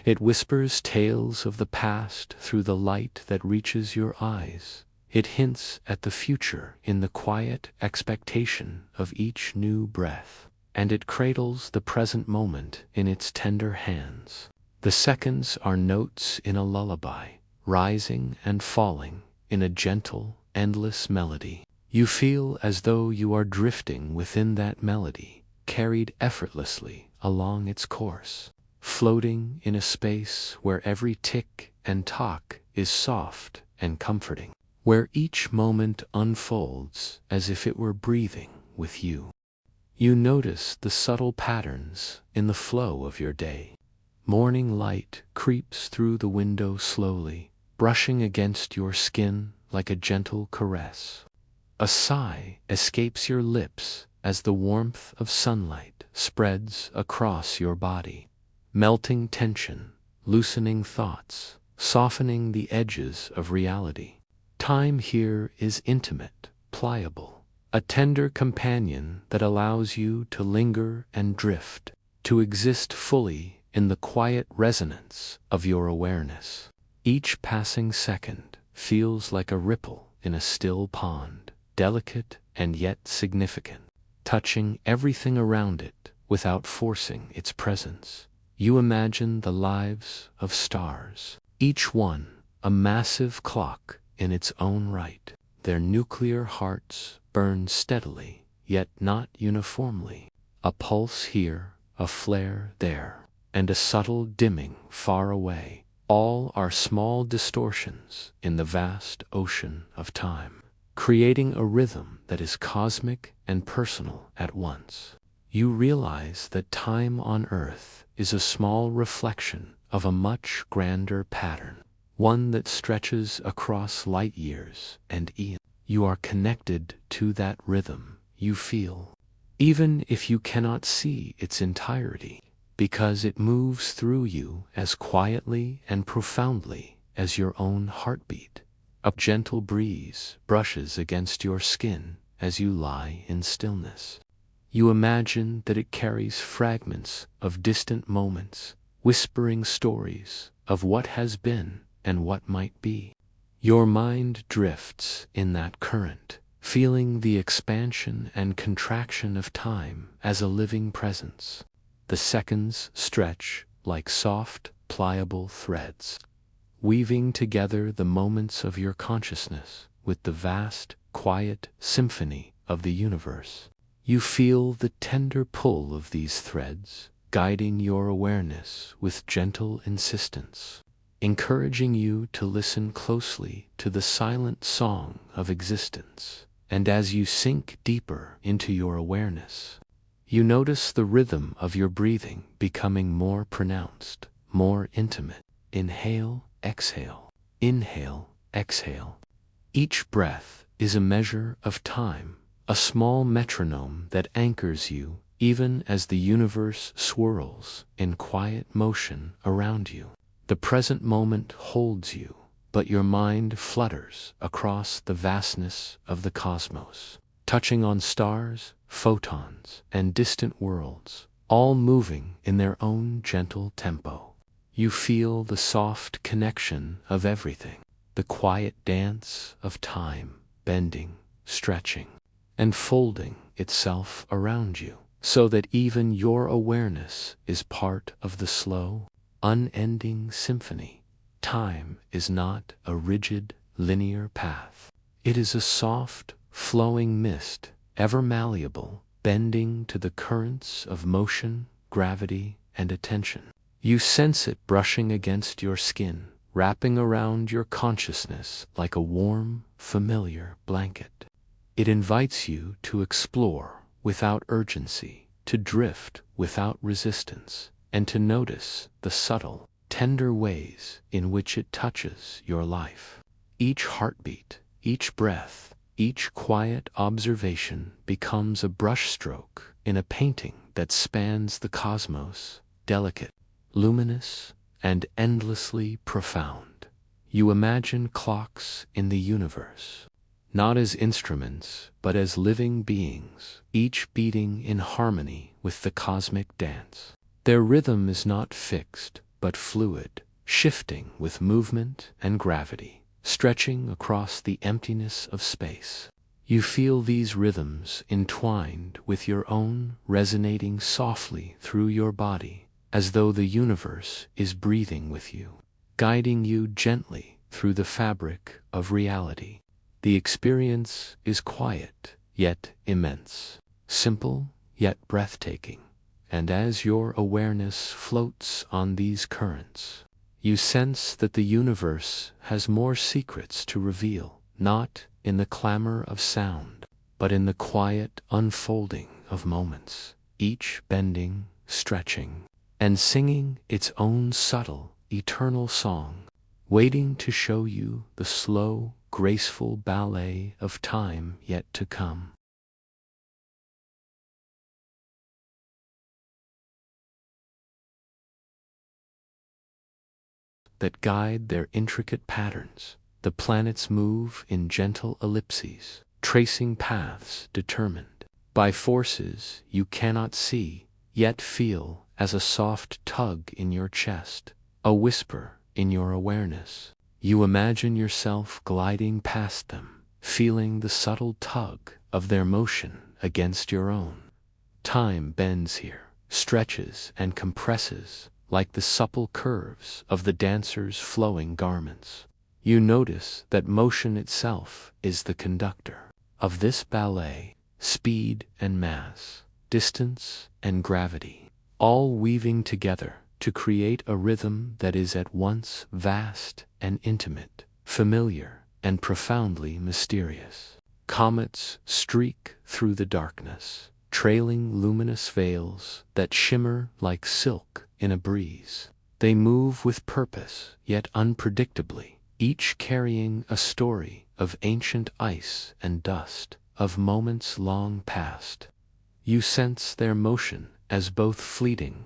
It whispers tales of the past through the light that reaches your eyes. It hints at the future in the quiet expectation of each new breath, and it cradles the present moment in its tender hands. The seconds are notes in a lullaby, rising and falling in a gentle, endless melody. You feel as though you are drifting within that melody, carried effortlessly along its course, floating in a space where every tick and tock is soft and comforting, where each moment unfolds as if it were breathing with you. You notice the subtle patterns in the flow of your day. Morning light creeps through the window slowly, brushing against your skin like a gentle caress. A sigh escapes your lips as the warmth of sunlight spreads across your body, melting tension, loosening thoughts, softening the edges of reality. Time here is intimate, pliable, a tender companion that allows you to linger and drift, to exist fully in the quiet resonance of your awareness. Each passing second feels like a ripple in a still pond, delicate and yet significant, touching everything around it without forcing its presence. You imagine the lives of stars, each one a massive clock in its own right. Their nuclear hearts burn steadily, yet not uniformly. A pulse here, a flare there, and a subtle dimming far away. All are small distortions in the vast ocean of time, creating a rhythm that is cosmic and personal at once. You realize that time on Earth is a small reflection of a much grander pattern, one that stretches across light years and eons. You are connected to that rhythm you feel, even if you cannot see its entirety, because it moves through you as quietly and profoundly as your own heartbeat. A gentle breeze brushes against your skin as you lie in stillness. You imagine that it carries fragments of distant moments, whispering stories of what has been and what might be. Your mind drifts in that current, feeling the expansion and contraction of time as a living presence. The seconds stretch like soft, pliable threads, weaving together the moments of your consciousness with the vast, quiet symphony of the universe. You feel the tender pull of these threads, guiding your awareness with gentle insistence, encouraging you to listen closely to the silent song of existence. And as you sink deeper into your awareness, you notice the rhythm of your breathing becoming more pronounced, more intimate. Inhale, exhale, inhale, exhale. Each breath is a measure of time, a small metronome that anchors you even as the universe swirls in quiet motion around you. The present moment holds you, but your mind flutters across the vastness of the cosmos, touching on stars, photons, and distant worlds, all moving in their own gentle tempo. You feel the soft connection of everything, the quiet dance of time, bending, stretching, and folding itself around you, so that even your awareness is part of the slow, unending symphony. Time is not a rigid, linear path. It is a soft, flowing mist, ever malleable, bending to the currents of motion, gravity, and attention. You sense it brushing against your skin, wrapping around your consciousness like a warm, familiar blanket. It invites you to explore without urgency, to drift without resistance, and to notice the subtle, tender ways in which it touches your life. Each heartbeat, each breath, each quiet observation becomes a brushstroke in a painting that spans the cosmos, delicate, luminous, and endlessly profound. You imagine clocks in the universe, not as instruments, but as living beings, each beating in harmony with the cosmic dance. Their rhythm is not fixed, but fluid, shifting with movement and gravity, stretching across the emptiness of space. You feel these rhythms entwined with your own, resonating softly through your body, as though the universe is breathing with you, guiding you gently through the fabric of reality. The experience is quiet, yet immense, simple, yet breathtaking, and as your awareness floats on these currents, you sense that the universe has more secrets to reveal, not in the clamor of sound, but in the quiet unfolding of moments, each bending, stretching, and singing its own subtle, eternal song, waiting to show you the slow, graceful ballet of time yet to come. That guide their intricate patterns, the planets move in gentle ellipses, tracing paths determined by forces you cannot see, yet feel as a soft tug in your chest, a whisper in your awareness. You imagine yourself gliding past them, feeling the subtle tug of their motion against your own. Time bends here, stretches and compresses like the supple curves of the dancer's flowing garments. You notice that motion itself is the conductor of this ballet, speed and mass, distance and gravity, all weaving together to create a rhythm that is at once vast and intimate, familiar and profoundly mysterious. Comets streak through the darkness, trailing luminous veils that shimmer like silk in a breeze. They move with purpose, yet unpredictably, each carrying a story of ancient ice and dust, of moments long past. You sense their motion as both fleeting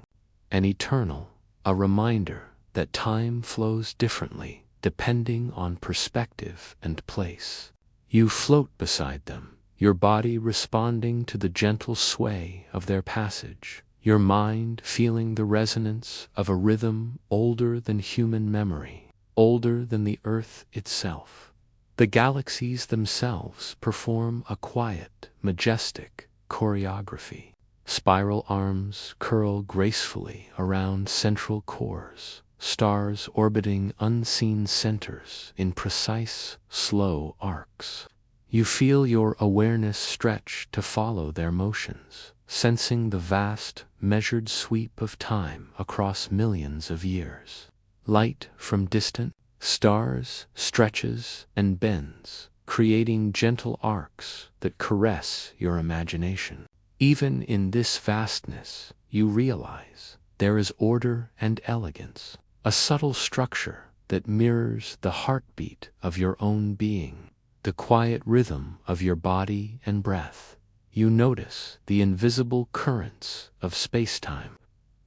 and eternal, a reminder that time flows differently depending on perspective and place. You float beside them, your body responding to the gentle sway of their passage, your mind feeling the resonance of a rhythm older than human memory, older than the earth itself. The galaxies themselves perform a quiet, majestic choreography. Spiral arms curl gracefully around central cores, stars orbiting unseen centers in precise, slow arcs. You feel your awareness stretch to follow their motions, sensing the vast, measured sweep of time across millions of years. Light from distant stars stretches and bends, creating gentle arcs that caress your imagination. Even in this vastness, you realize there is order and elegance, a subtle structure that mirrors the heartbeat of your own being, the quiet rhythm of your body and breath. You notice the invisible currents of space-time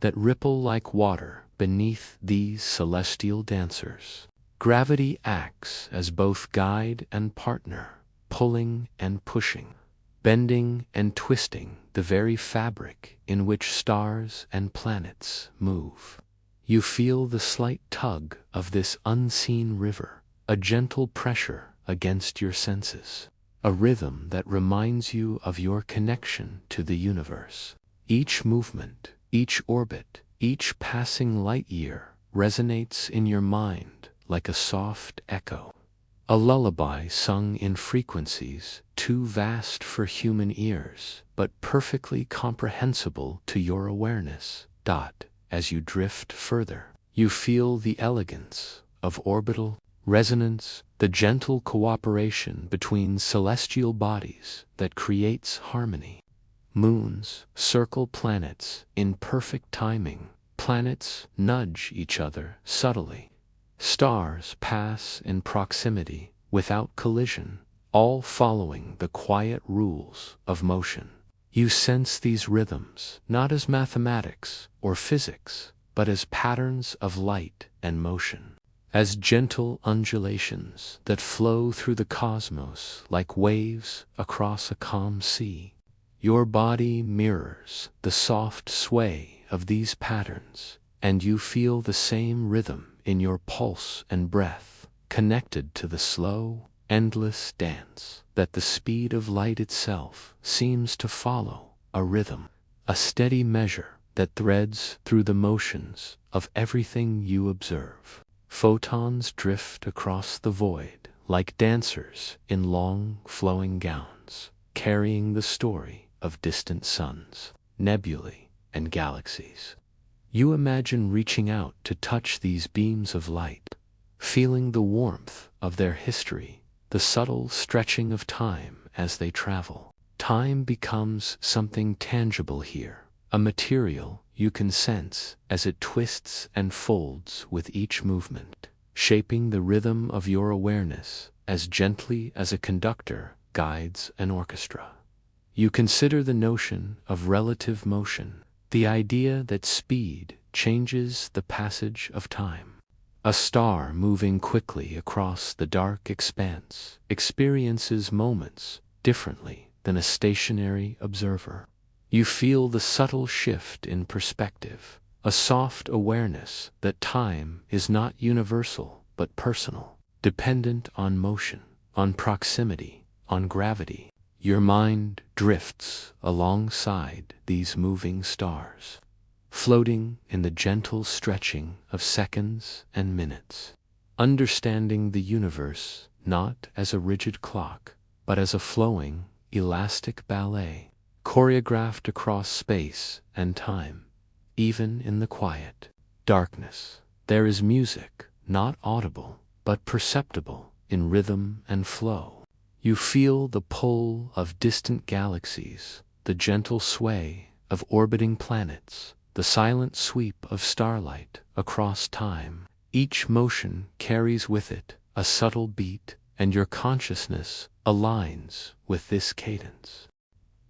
that ripple like water beneath these celestial dancers. Gravity acts as both guide and partner, pulling and pushing, bending and twisting the very fabric in which stars and planets move. You feel the slight tug of this unseen river, a gentle pressure against your senses, a rhythm that reminds you of your connection to the universe. Each movement, each orbit, each passing light year resonates in your mind like a soft echo, a lullaby sung in frequencies too vast for human ears, but perfectly comprehensible to your awareness. As you drift further, you feel the elegance of orbital resonance, the gentle cooperation between celestial bodies that creates harmony. Moons circle planets in perfect timing, planets nudge each other subtly. Stars pass in proximity without collision, all following the quiet rules of motion. You sense these rhythms not as mathematics or physics, but as patterns of light and motion, as gentle undulations that flow through the cosmos like waves across a calm sea. Your body mirrors the soft sway of these patterns, and you feel the same rhythm in your pulse and breath, connected to the slow, endless dance that the speed of light itself seems to follow, a rhythm, a steady measure that threads through the motions of everything you observe. Photons drift across the void like dancers in long, flowing gowns, carrying the story of distant suns, nebulae, and galaxies. You imagine reaching out to touch these beams of light, feeling the warmth of their history, the subtle stretching of time as they travel. Time becomes something tangible here, a material you can sense as it twists and folds with each movement, shaping the rhythm of your awareness as gently as a conductor guides an orchestra. You consider the notion of relative motion, the idea that speed changes the passage of time. A star moving quickly across the dark expanse experiences moments differently than a stationary observer. You feel the subtle shift in perspective, a soft awareness that time is not universal but personal, dependent on motion, on proximity, on gravity. Your mind drifts alongside these moving stars, floating in the gentle stretching of seconds and minutes, understanding the universe not as a rigid clock, but as a flowing, elastic ballet, choreographed across space and time. Even in the quiet darkness, there is music, not audible, but perceptible in rhythm and flow. You feel the pull of distant galaxies, the the gentle sway of orbiting planets, the silent sweep of starlight across time. Each motion carries with it a subtle beat, and your consciousness aligns with this cadence.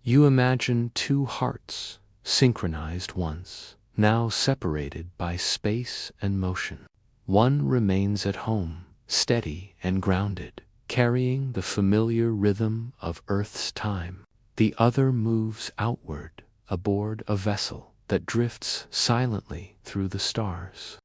You imagine two hearts synchronized once, now separated by space and motion. One remains at home, steady and grounded, carrying the familiar rhythm of Earth's time. The other moves outward, aboard a vessel that drifts silently through the stars.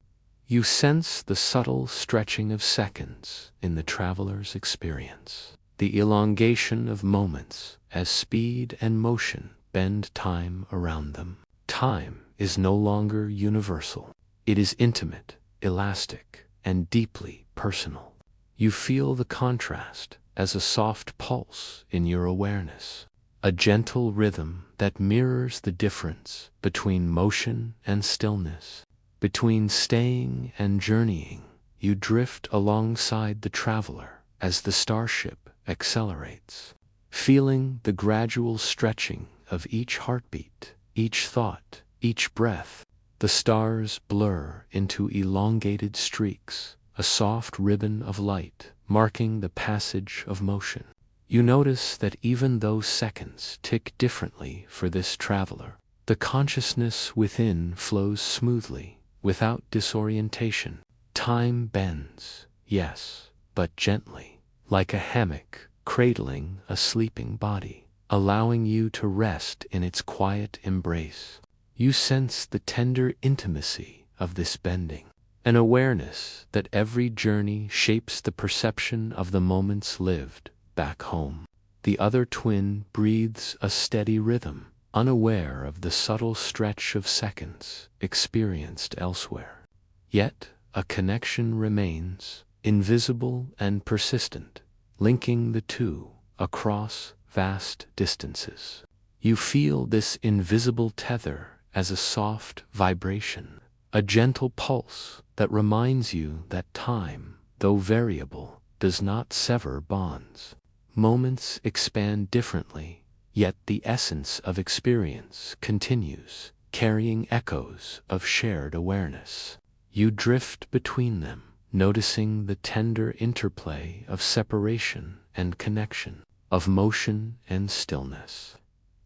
You sense the subtle stretching of seconds in the traveler's experience, the elongation of moments as speed and motion bend time around them. Time is no longer universal. It is intimate, elastic, and deeply personal. You feel the contrast as a soft pulse in your awareness, a gentle rhythm that mirrors the difference between motion and stillness. Between staying and journeying, you drift alongside the traveler as the starship accelerates, feeling the gradual stretching of each heartbeat, each thought, each breath. The stars blur into elongated streaks, a soft ribbon of light marking the passage of motion. You notice that even though seconds tick differently for this traveler, the consciousness within flows smoothly, without disorientation. Time bends, yes, but gently, like a hammock cradling a sleeping body, allowing you to rest in its quiet embrace. You sense the tender intimacy of this bending, an awareness that every journey shapes the perception of the moments lived back home. The other twin breathes a steady rhythm, unaware of the subtle stretch of seconds experienced elsewhere. Yet, a connection remains, invisible and persistent, linking the two across vast distances. You feel this invisible tether as a soft vibration, a gentle pulse that reminds you that time, though variable, does not sever bonds. Moments expand differently, yet the essence of experience continues, carrying echoes of shared awareness. You drift between them, noticing the tender interplay of separation and connection, of motion and stillness.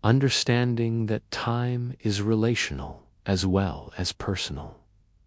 Understanding that time is relational as well as personal.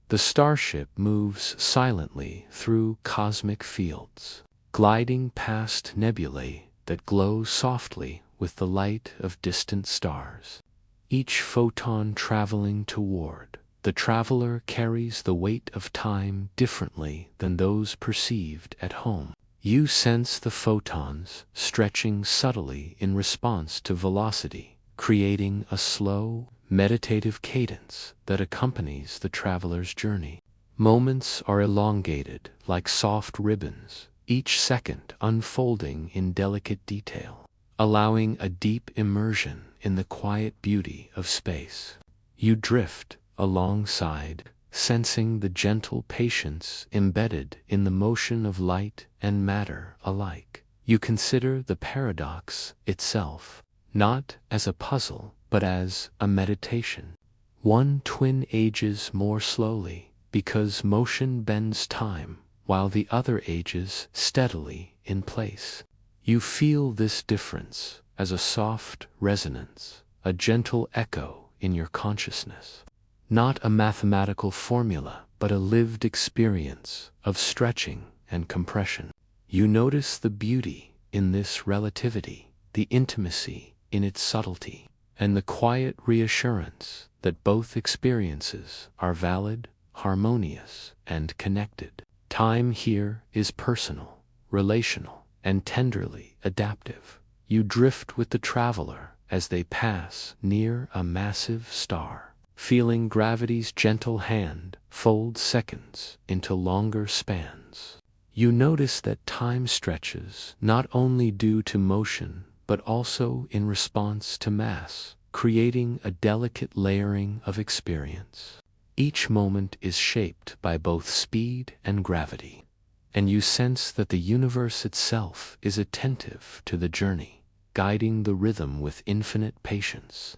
The starship moves silently through cosmic fields, gliding past nebulae that glow softly with the light of distant stars. Each photon traveling toward the traveler carries the weight of time differently than those perceived at home. You sense the photons stretching subtly in response to velocity, creating a slow, meditative cadence that accompanies the traveler's journey. Moments are elongated like soft ribbons, each second unfolding in delicate detail, allowing a deep immersion in the quiet beauty of space. You drift alongside, sensing the gentle patience embedded in the motion of light and matter alike. You consider the paradox itself, not as a puzzle, but as a meditation. One twin ages more slowly because motion bends time, while the other ages steadily in place. You feel this difference as a soft resonance, a gentle echo in your consciousness. Not a mathematical formula, but a lived experience of stretching and compression. You notice the beauty in this relativity, the intimacy in its subtlety, and the quiet reassurance that both experiences are valid, harmonious, and connected. Time here is personal, relational, and tenderly adaptive. You drift with the traveler as they pass near a massive star, feeling gravity's gentle hand fold seconds into longer spans. You notice that time stretches not only due to motion, but also in response to mass, creating a delicate layering of experience. Each moment is shaped by both speed and gravity, and you sense that the universe itself is attentive to the journey, guiding the rhythm with infinite patience.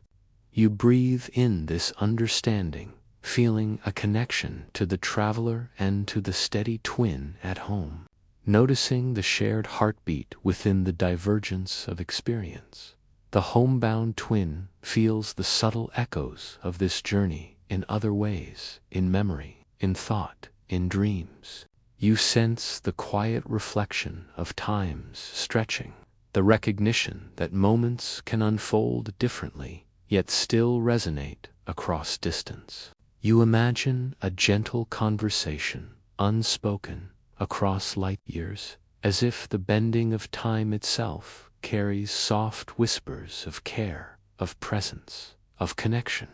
You breathe in this understanding, feeling a connection to the traveler and to the steady twin at home, noticing the shared heartbeat within the divergence of experience. The homebound twin feels the subtle echoes of this journey in other ways, in memory, in thought, in dreams. You sense the quiet reflection of time's stretching, the recognition that moments can unfold differently, yet still resonate across distance. You imagine a gentle conversation, unspoken, across light years, as if the bending of time itself carries soft whispers of care, of presence, of connection.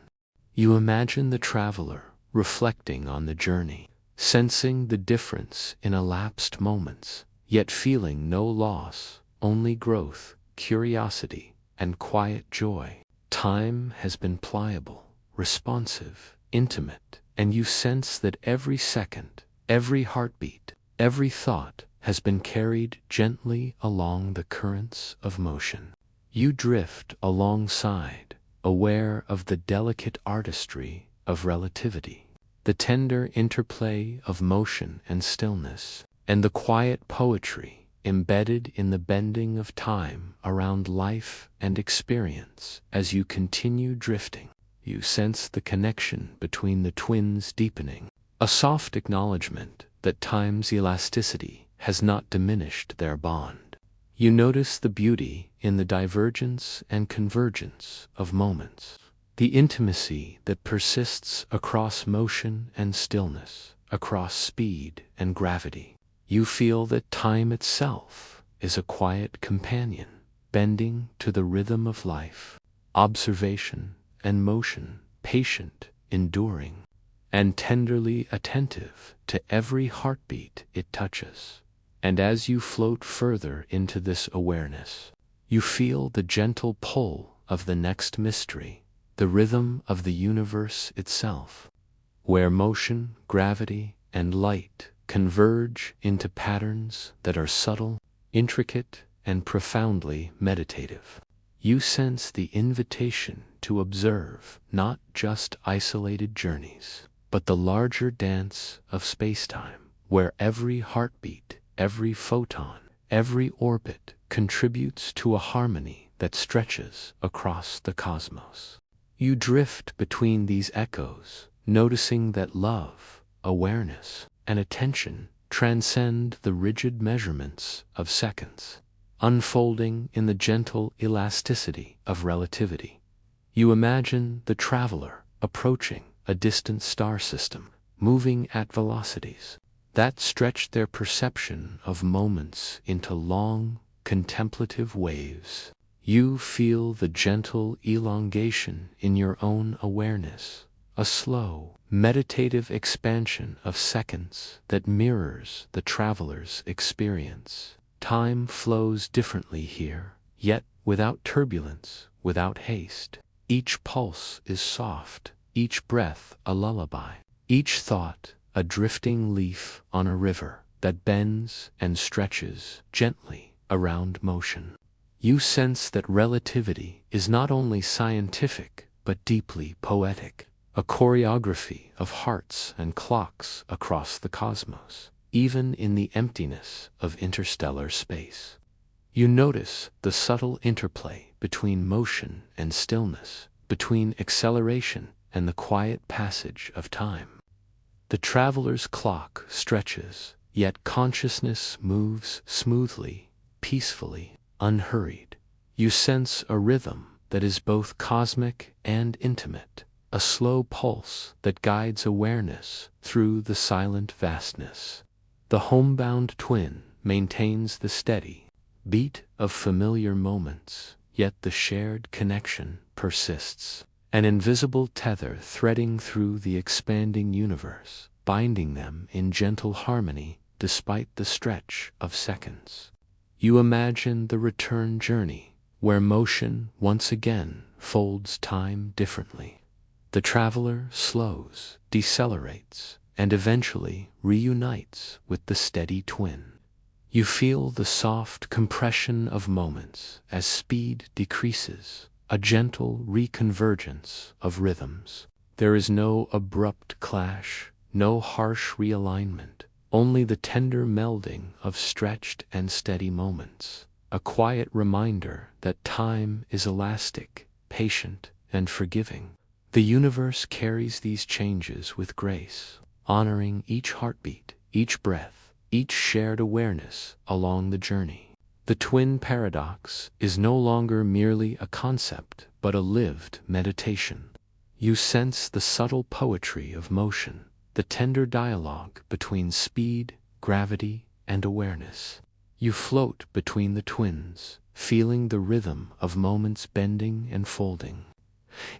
You imagine the traveler reflecting on the journey, sensing the difference in elapsed moments, yet feeling no loss, only growth, curiosity, and quiet joy. Time has been pliable, responsive, intimate, and you sense that every second, every heartbeat, every thought has been carried gently along the currents of motion. You drift alongside, aware of the delicate artistry of relativity, the tender interplay of motion and stillness, and the quiet poetry embedded in the bending of time around life and experience. As you continue drifting, you sense the connection between the twins deepening, a soft acknowledgement that time's elasticity has not diminished their bond. You notice the beauty in the divergence and convergence of moments, the intimacy that persists across motion and stillness, across speed and gravity. You feel that time itself is a quiet companion, bending to the rhythm of life, observation and motion, patient, enduring, and tenderly attentive to every heartbeat it touches. And as you float further into this awareness, you feel the gentle pull of the next mystery, the rhythm of the universe itself, where motion, gravity, and light converge into patterns that are subtle, intricate, and profoundly meditative. You sense the invitation to observe not just isolated journeys, but the larger dance of spacetime, where every heartbeat, every photon, every orbit contributes to a harmony that stretches across the cosmos. You drift between these echoes, noticing that love, awareness, and attention transcend the rigid measurements of seconds, unfolding in the gentle elasticity of relativity. You imagine the traveler approaching a distant star system, moving at velocities that stretch their perception of moments into long, contemplative waves. You feel the gentle elongation in your own awareness, a slow, meditative expansion of seconds that mirrors the traveler's experience. Time flows differently here, yet without turbulence, without haste. Each pulse is soft, each breath a lullaby, each thought a drifting leaf on a river that bends and stretches gently around motion. You sense that relativity is not only scientific but deeply poetic, a choreography of hearts and clocks across the cosmos, even in the emptiness of interstellar space. You notice the subtle interplay between motion and stillness, between acceleration and the quiet passage of time. The traveler's clock stretches, yet consciousness moves smoothly, peacefully, unhurried. You sense a rhythm that is both cosmic and intimate, a slow pulse that guides awareness through the silent vastness. The homebound twin maintains the steady beat of familiar moments, yet the shared connection persists, an invisible tether threading through the expanding universe, binding them in gentle harmony despite the stretch of seconds. You imagine the return journey, where motion once again folds time differently. The traveler slows, decelerates, and eventually reunites with the steady twin. You feel the soft compression of moments as speed decreases, a gentle reconvergence of rhythms. There is no abrupt clash, no harsh realignment, only the tender melding of stretched and steady moments, a quiet reminder that time is elastic, patient, and forgiving. The universe carries these changes with grace, honoring each heartbeat, each breath, each shared awareness along the journey. The twin paradox is no longer merely a concept, but a lived meditation. You sense the subtle poetry of motion, the tender dialogue between speed, gravity, and awareness. You float between the twins, feeling the rhythm of moments bending and folding,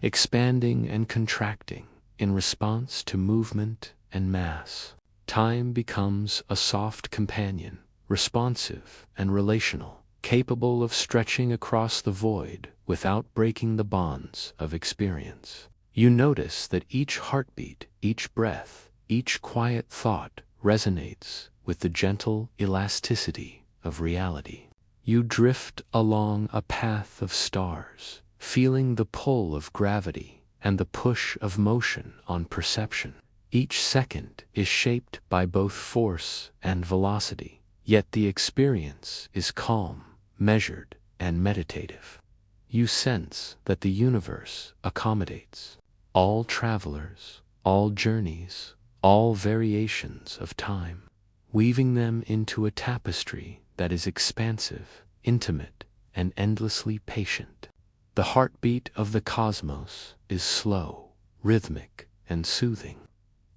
expanding and contracting in response to movement and mass. Time becomes a soft companion, responsive and relational, capable of stretching across the void without breaking the bonds of experience. You notice that each heartbeat, each breath, each quiet thought resonates with the gentle elasticity of reality. You drift along a path of stars, feeling the pull of gravity and the push of motion on perception. Each second is shaped by both force and velocity, yet the experience is calm, measured, and meditative. You sense that the universe accommodates all travelers, all journeys, all variations of time, weaving them into a tapestry that is expansive, intimate, and endlessly patient. The heartbeat of the cosmos is slow, rhythmic, and soothing,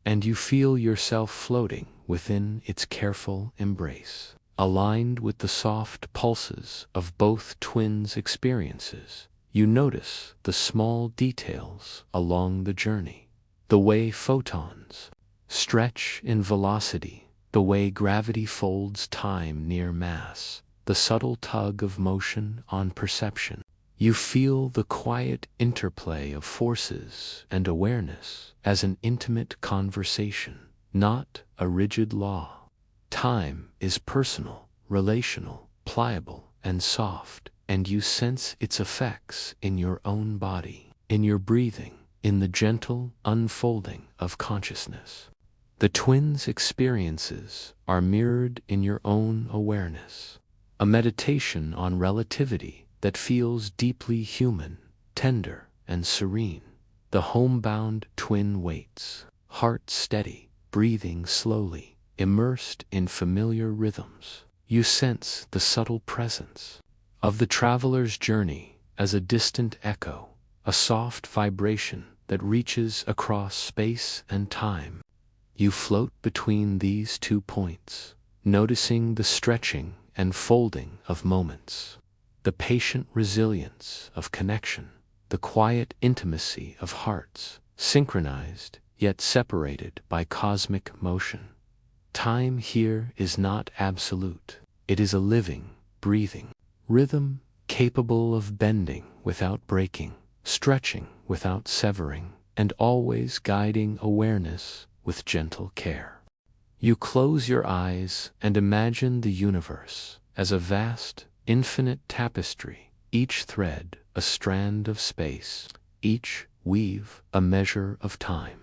and you feel yourself floating within its careful embrace, aligned with the soft pulses of both twins' experiences. You notice the small details along the journey, the way photons stretch in velocity, the way gravity folds time near mass, the subtle tug of motion on perception. You feel the quiet interplay of forces and awareness as an intimate conversation, not a rigid law. Time is personal, relational, pliable, and soft, and you sense its effects in your own body, in your breathing, in the gentle unfolding of consciousness. The twins' experiences are mirrored in your own awareness, a meditation on relativity that feels deeply human, tender, and serene. The homebound twin waits, heart steady, breathing slowly, immersed in familiar rhythms. You sense the subtle presence of the traveler's journey as a distant echo, a soft vibration that reaches across space and time. You float between these 2 points, noticing the stretching and folding of moments, the patient resilience of connection, the quiet intimacy of hearts, synchronized yet separated by cosmic motion. Time here is not absolute. It is a living, breathing rhythm capable of bending without breaking, stretching without severing, and always guiding awareness with gentle care. You close your eyes and imagine the universe as a vast, infinite tapestry, each thread a strand of space, each weave a measure of time.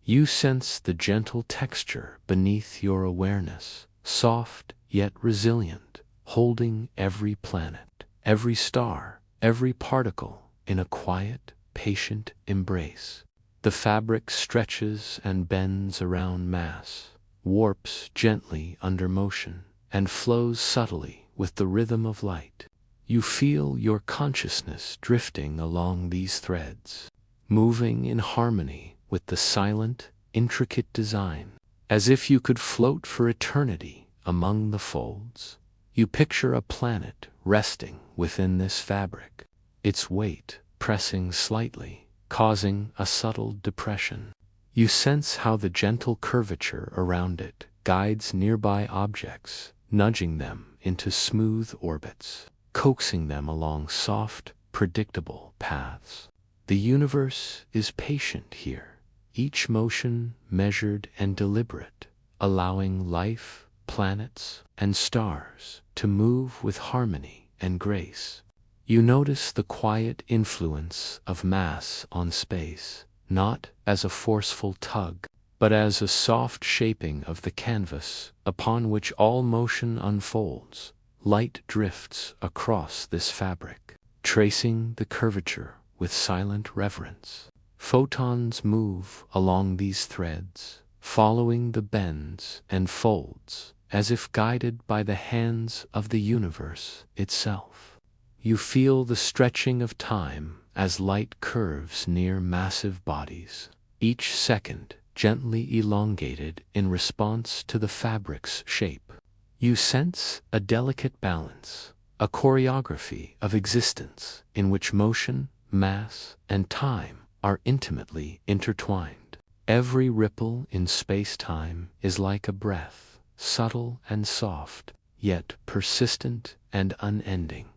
You sense the gentle texture beneath your awareness, soft yet resilient, holding every planet, every star, every particle in a quiet, patient embrace. The fabric stretches and bends around mass, warps gently under motion, and flows subtly with the rhythm of light. You feel your consciousness drifting along these threads, moving in harmony with the silent, intricate design, as if you could float for eternity among the folds. You picture a planet resting within this fabric, its weight pressing slightly, causing a subtle depression. You sense how the gentle curvature around it guides nearby objects, nudging them into smooth orbits, coaxing them along soft, predictable paths. The universe is patient here, each motion measured and deliberate, allowing life, planets, and stars to move with harmony and grace. You notice the quiet influence of mass on space, not as a forceful tug, but as a soft shaping of the canvas upon which all motion unfolds. Light drifts across this fabric, tracing the curvature with silent reverence. Photons move along these threads, following the bends and folds, as if guided by the hands of the universe itself. You feel the stretching of time as light curves near massive bodies, each second gently elongated in response to the fabric's shape. You sense a delicate balance, a choreography of existence in which motion, mass, and time are intimately intertwined. Every ripple in space-time is like a breath, subtle and soft, yet persistent and unending.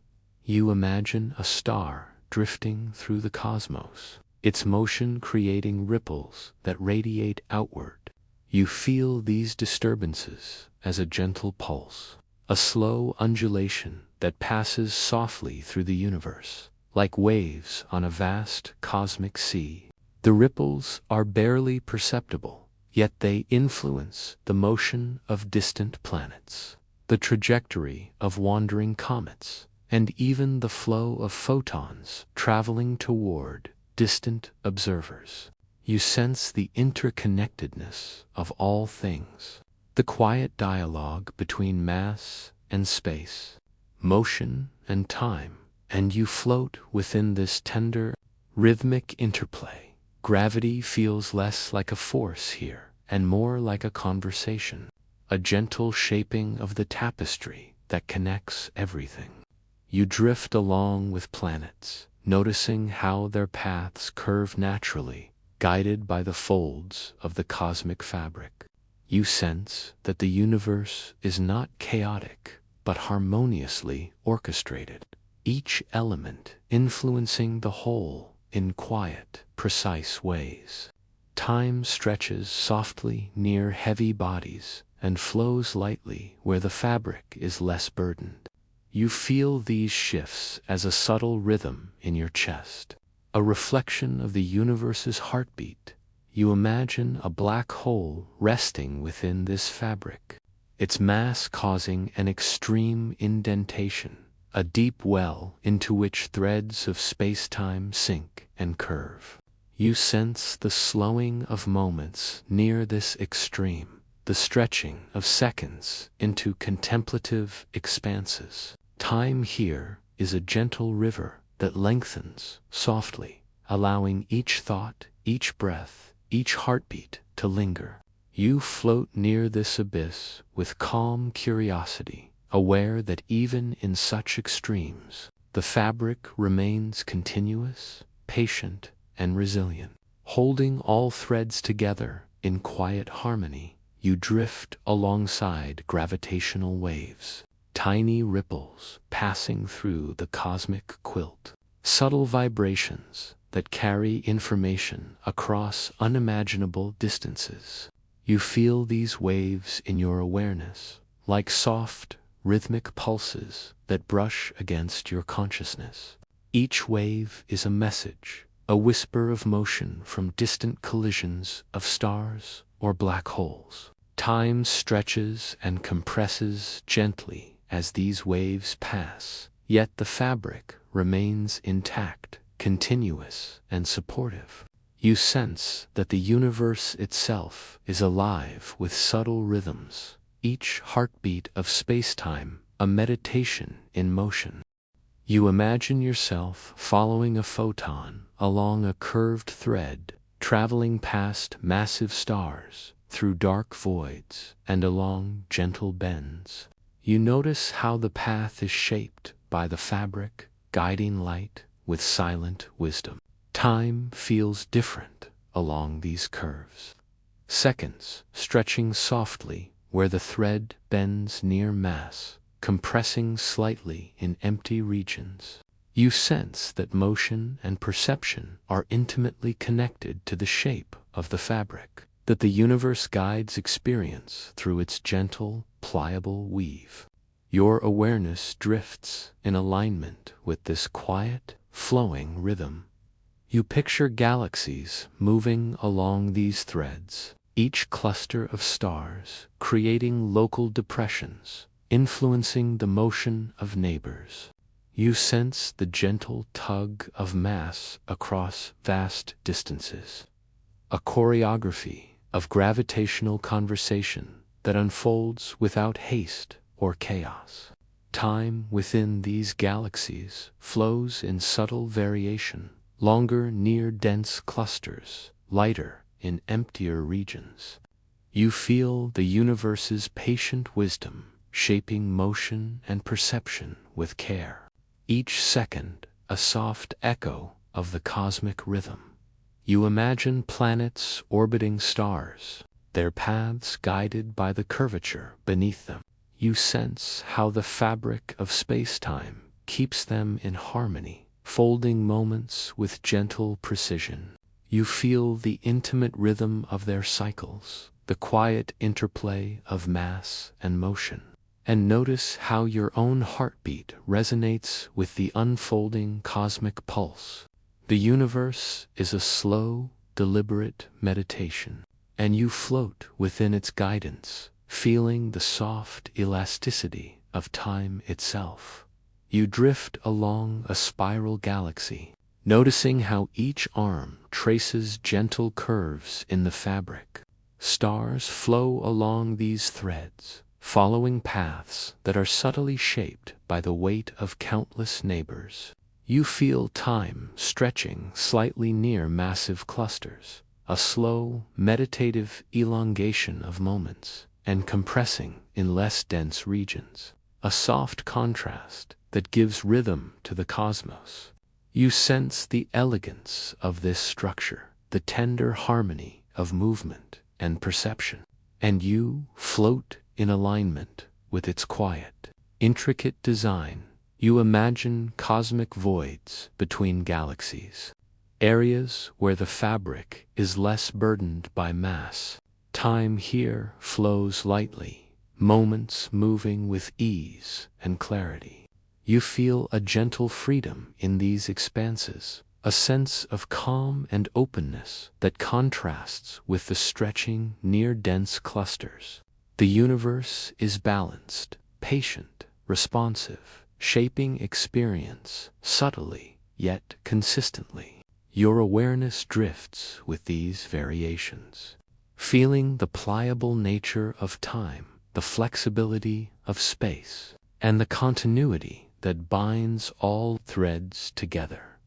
You imagine a star drifting through the cosmos, its motion creating ripples that radiate outward. You feel these disturbances as a gentle pulse, a slow undulation that passes softly through the universe, like waves on a vast cosmic sea. The ripples are barely perceptible, yet they influence the motion of distant planets, the trajectory of wandering comets, and even the flow of photons traveling toward distant observers. You sense the interconnectedness of all things, the quiet dialogue between mass and space, motion and time, and you float within this tender, rhythmic interplay. Gravity feels less like a force here and more like a conversation, a gentle shaping of the tapestry that connects everything. You drift along with planets, noticing how their paths curve naturally, guided by the folds of the cosmic fabric. You sense that the universe is not chaotic, but harmoniously orchestrated, each element influencing the whole in quiet, precise ways. Time stretches softly near heavy bodies and flows lightly where the fabric is less burdened. You feel these shifts as a subtle rhythm in your chest, a reflection of the universe's heartbeat. You imagine a black hole resting within this fabric, its mass causing an extreme indentation, a deep well into which threads of space-time sink and curve. You sense the slowing of moments near this extreme, the stretching of seconds into contemplative expanses. Time here is a gentle river that lengthens softly, allowing each thought, each breath, each heartbeat to linger. You float near this abyss with calm curiosity, aware that even in such extremes, the fabric remains continuous, patient, and resilient. Holding all threads together in quiet harmony, you drift alongside gravitational waves, tiny ripples passing through the cosmic quilt, subtle vibrations that carry information across unimaginable distances. You feel these waves in your awareness, like soft, rhythmic pulses that brush against your consciousness. Each wave is a message, a whisper of motion from distant collisions of stars or black holes. Time stretches and compresses gently as these waves pass, yet the fabric remains intact, continuous, and supportive. You sense that the universe itself is alive with subtle rhythms, each heartbeat of space-time a meditation in motion. You imagine yourself following a photon along a curved thread, traveling past massive stars, through dark voids, and along gentle bends. You notice how the path is shaped by the fabric, guiding light with silent wisdom. Time feels different along these curves. Seconds stretching softly where the thread bends near mass, compressing slightly in empty regions. You sense that motion and perception are intimately connected to the shape of the fabric, that the universe guides experience through its gentle, pliable weave. Your awareness drifts in alignment with this quiet, flowing rhythm. You picture galaxies moving along these threads, each cluster of stars creating local depressions, influencing the motion of neighbors. You sense the gentle tug of mass across vast distances, a choreography of gravitational conversation that unfolds without haste or chaos. Time within these galaxies flows in subtle variation, longer near dense clusters, lighter in emptier regions. You feel the universe's patient wisdom shaping motion and perception with care. Each second, a soft echo of the cosmic rhythm. You imagine planets orbiting stars, their paths guided by the curvature beneath them. You sense how the fabric of space-time keeps them in harmony, folding moments with gentle precision. You feel the intimate rhythm of their cycles, the quiet interplay of mass and motion, and notice how your own heartbeat resonates with the unfolding cosmic pulse. The universe is a slow, deliberate meditation, and you float within its guidance, feeling the soft elasticity of time itself. You drift along a spiral galaxy, noticing how each arm traces gentle curves in the fabric. Stars flow along these threads, following paths that are subtly shaped by the weight of countless neighbors. You feel time stretching slightly near massive clusters, a slow, meditative elongation of moments, and compressing in less dense regions, a soft contrast that gives rhythm to the cosmos. You sense the elegance of this structure, the tender harmony of movement and perception, and you float in alignment with its quiet, intricate design. You imagine cosmic voids between galaxies, areas where the fabric is less burdened by mass. Time here flows lightly, moments moving with ease and clarity. You feel a gentle freedom in these expanses, a sense of calm and openness that contrasts with the stretching, near-dense clusters. The universe is balanced, patient, responsive, shaping experience subtly yet consistently. Your awareness drifts with these variations, feeling the pliable nature of time, the flexibility of space, and the continuity that binds all threads together.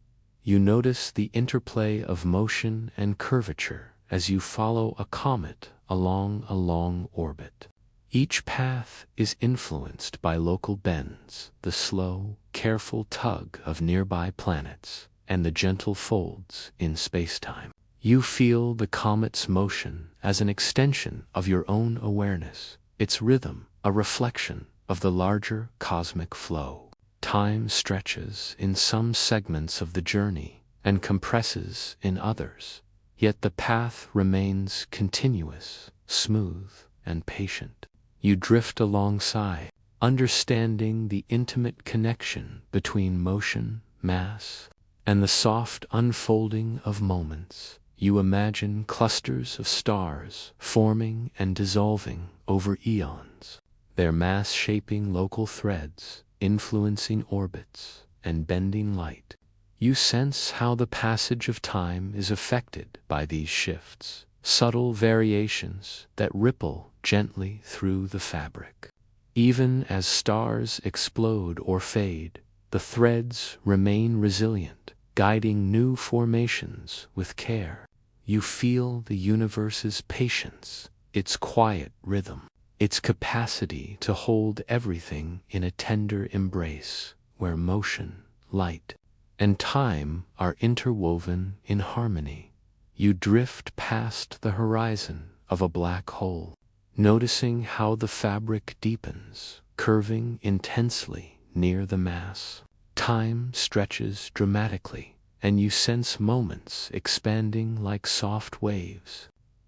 You notice the interplay of motion and curvature as you follow a comet along a long orbit. Each path is influenced by local bends, the slow, careful tug of nearby planets, and the gentle folds in spacetime. You feel the comet's motion as an extension of your own awareness, its rhythm a reflection of the larger cosmic flow. Time stretches in some segments of the journey and compresses in others, yet the path remains continuous, smooth, and patient. You drift alongside, understanding the intimate connection between motion, mass, and the soft unfolding of moments. You imagine clusters of stars forming and dissolving over eons, their mass shaping local threads, influencing orbits, and bending light. You sense how the passage of time is affected by these shifts, subtle variations that ripple gently through the fabric. Even as stars explode or fade, the threads remain resilient, guiding new formations with care. You feel the universe's patience, its quiet rhythm, its capacity to hold everything in a tender embrace where motion, light, and time are interwoven in harmony. You drift past the horizon of a black hole, noticing how the fabric deepens, curving intensely near the mass. Time stretches dramatically, and you sense moments expanding like soft waves.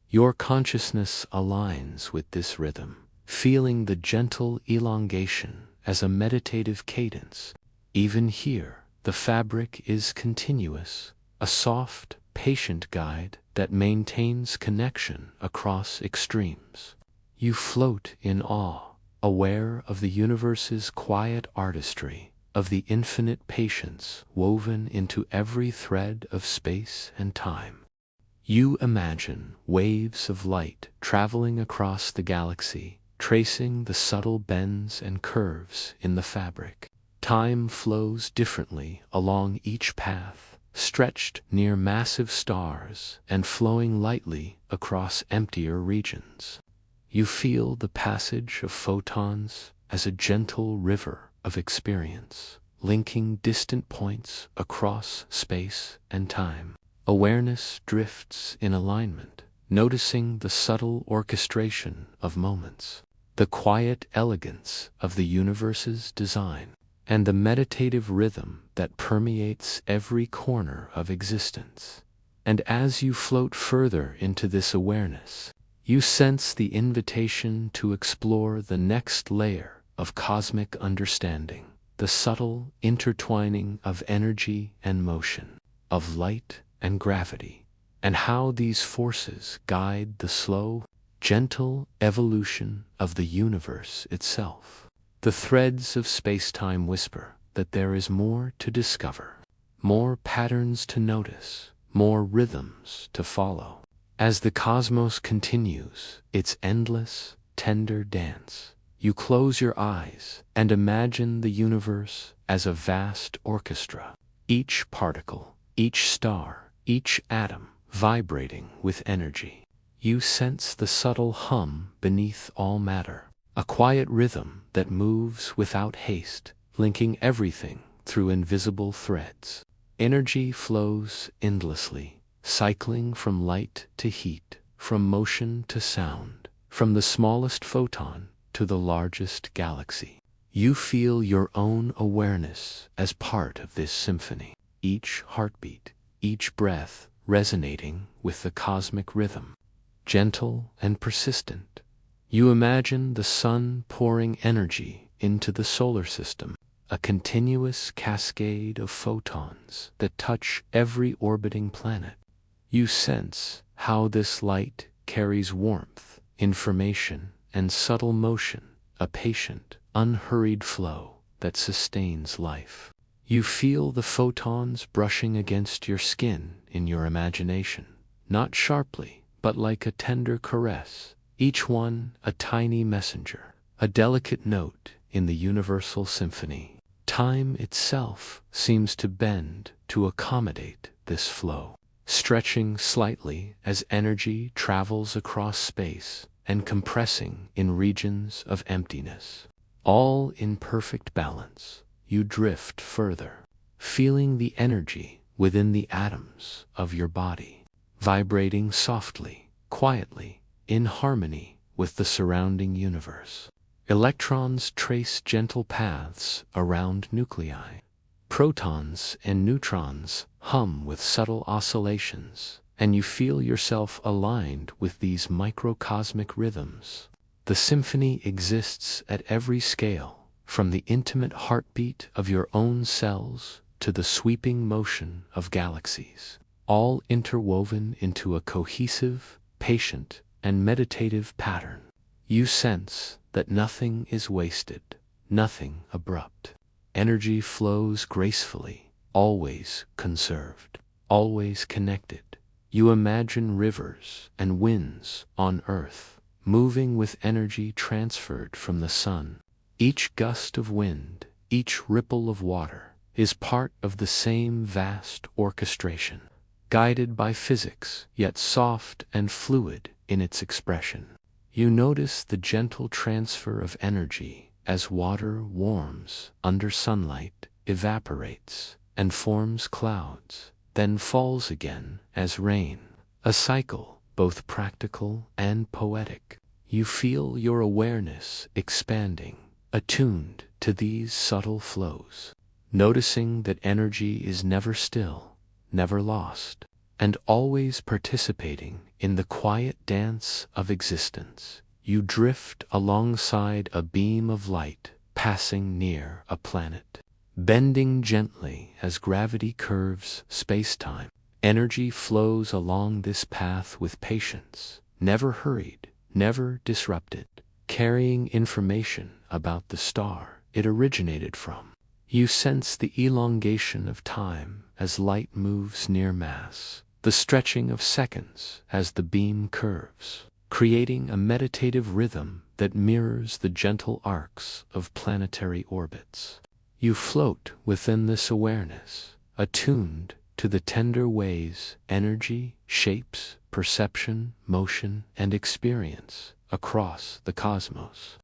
Your consciousness aligns with this rhythm, feeling the gentle elongation as a meditative cadence. Even here, the fabric is continuous, a soft, patient guide that maintains connection across extremes. You float in awe, aware of the universe's quiet artistry, of the infinite patience woven into every thread of space and time. You imagine waves of light traveling across the galaxy, tracing the subtle bends and curves in the fabric. Time flows differently along each path, stretched near massive stars and flowing lightly across emptier regions. You feel the passage of photons as a gentle river of experience, linking distant points across space and time. Awareness drifts in alignment, noticing the subtle orchestration of moments, the quiet elegance of the universe's design, and the meditative rhythm that permeates every corner of existence. And as you float further into this awareness, you sense the invitation to explore the next layer of cosmic understanding, the subtle intertwining of energy and motion, of light and gravity, and how these forces guide the slow, gentle evolution of the universe itself. The threads of space-time whisper that there is more to discover, more patterns to notice, more rhythms to follow. As the cosmos continues its endless, tender dance, you close your eyes and imagine the universe as a vast orchestra, each particle, each star, each atom vibrating with energy. You sense the subtle hum beneath all matter, a quiet rhythm that moves without haste, linking everything through invisible threads. Energy flows endlessly, cycling from light to heat, from motion to sound, from the smallest photon to the largest galaxy. You feel your own awareness as part of this symphony, each heartbeat, each breath resonating with the cosmic rhythm. Gentle and persistent, you imagine the sun pouring energy into the solar system, a continuous cascade of photons that touch every orbiting planet. You sense how this light carries warmth, information, and subtle motion, a patient, unhurried flow that sustains life. You feel the photons brushing against your skin in your imagination, not sharply, but like a tender caress, each one a tiny messenger, a delicate note in the universal symphony. Time itself seems to bend to accommodate this flow, stretching slightly as energy travels across space and compressing in regions of emptiness. All in perfect balance, you drift further, feeling the energy within the atoms of your body, vibrating softly, quietly, in harmony with the surrounding universe. Electrons trace gentle paths around nuclei. Protons and neutrons hum with subtle oscillations, and you feel yourself aligned with these microcosmic rhythms. The symphony exists at every scale, from the intimate heartbeat of your own cells to the sweeping motion of galaxies, all interwoven into a cohesive, patient, and meditative pattern. You sense that nothing is wasted, nothing abrupt. Energy flows gracefully, always conserved, always connected. You imagine rivers and winds on Earth, moving with energy transferred from the sun. Each gust of wind, each ripple of water, is part of the same vast orchestration, guided by physics, yet soft and fluid in its expression. You notice the gentle transfer of energy as water warms under sunlight, evaporates, and forms clouds, then falls again as rain, a cycle both practical and poetic. You feel your awareness expanding, attuned to these subtle flows, noticing that energy is never still, never lost, and always participating in the quiet dance of existence. You drift alongside a beam of light passing near a planet, bending gently as gravity curves space-time. Energy flows along this path with patience, never hurried, never disrupted, carrying information about the star it originated from. You sense the elongation of time as light moves near mass, the stretching of seconds as the beam curves, creating a meditative rhythm that mirrors the gentle arcs of planetary orbits. You float within this awareness, attuned to the tender ways energy shapes perception, motion, and experience across the cosmos.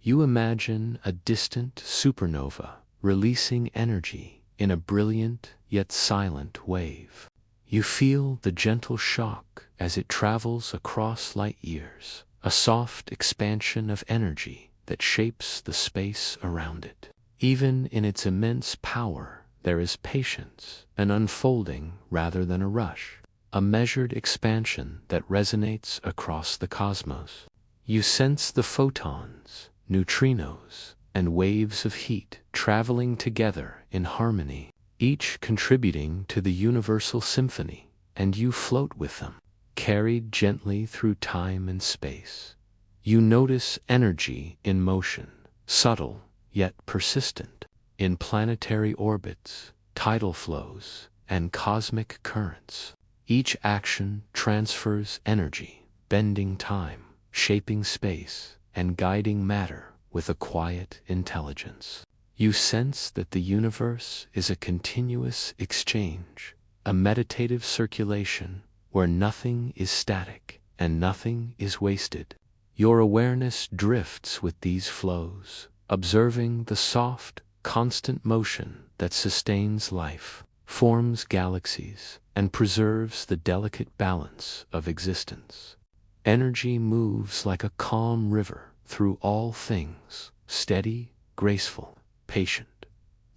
You imagine a distant supernova releasing energy in a brilliant yet silent wave. You feel the gentle shock as it travels across light years, a soft expansion of energy that shapes the space around it. Even in its immense power, there is patience, an unfolding rather than a rush, a measured expansion that resonates across the cosmos. You sense the photons, neutrinos, and waves of heat traveling together in harmony, each contributing to the universal symphony, and you float with them, carried gently through time and space. You notice energy in motion, subtle yet persistent, in planetary orbits, tidal flows, and cosmic currents. Each action transfers energy, bending time, shaping space, and guiding matter with a quiet intelligence. You sense that the universe is a continuous exchange, a meditative circulation where nothing is static and nothing is wasted. Your awareness drifts with these flows, observing the soft, constant motion that sustains life, forms galaxies, and preserves the delicate balance of existence. Energy moves like a calm river through all things, steady, graceful, patient.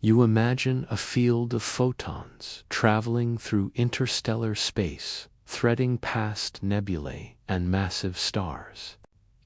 You imagine a field of photons traveling through interstellar space, threading past nebulae and massive stars.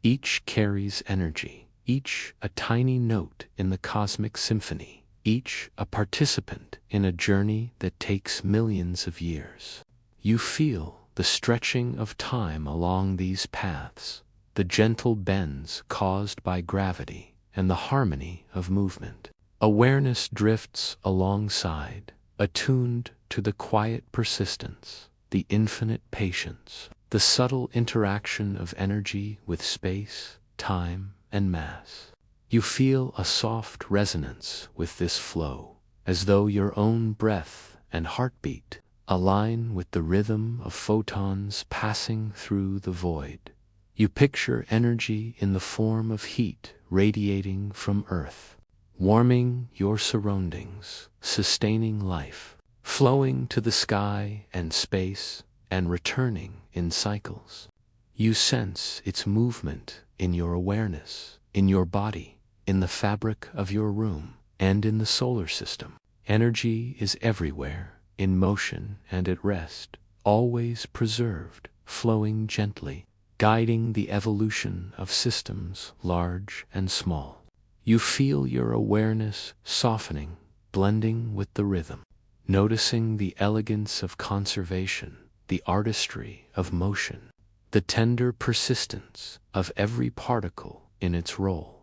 Each carries energy, each a tiny note in the cosmic symphony, each a participant in a journey that takes millions of years. You feel the stretching of time along these paths, the gentle bends caused by gravity, and the harmony of movement. Awareness drifts alongside, attuned to the quiet persistence, the infinite patience, the subtle interaction of energy with space, time, and mass. You feel a soft resonance with this flow, as though your own breath and heartbeat align with the rhythm of photons passing through the void. You picture energy in the form of heat radiating from Earth, warming your surroundings, sustaining life, flowing to the sky and space, and returning in cycles. You sense its movement in your awareness, in your body, in the fabric of your room, and in the solar system. Energy is everywhere, in motion and at rest, always preserved, flowing gently, guiding the evolution of systems large and small. You feel your awareness softening, blending with the rhythm, noticing the elegance of conservation, the artistry of motion, the tender persistence of every particle in its role.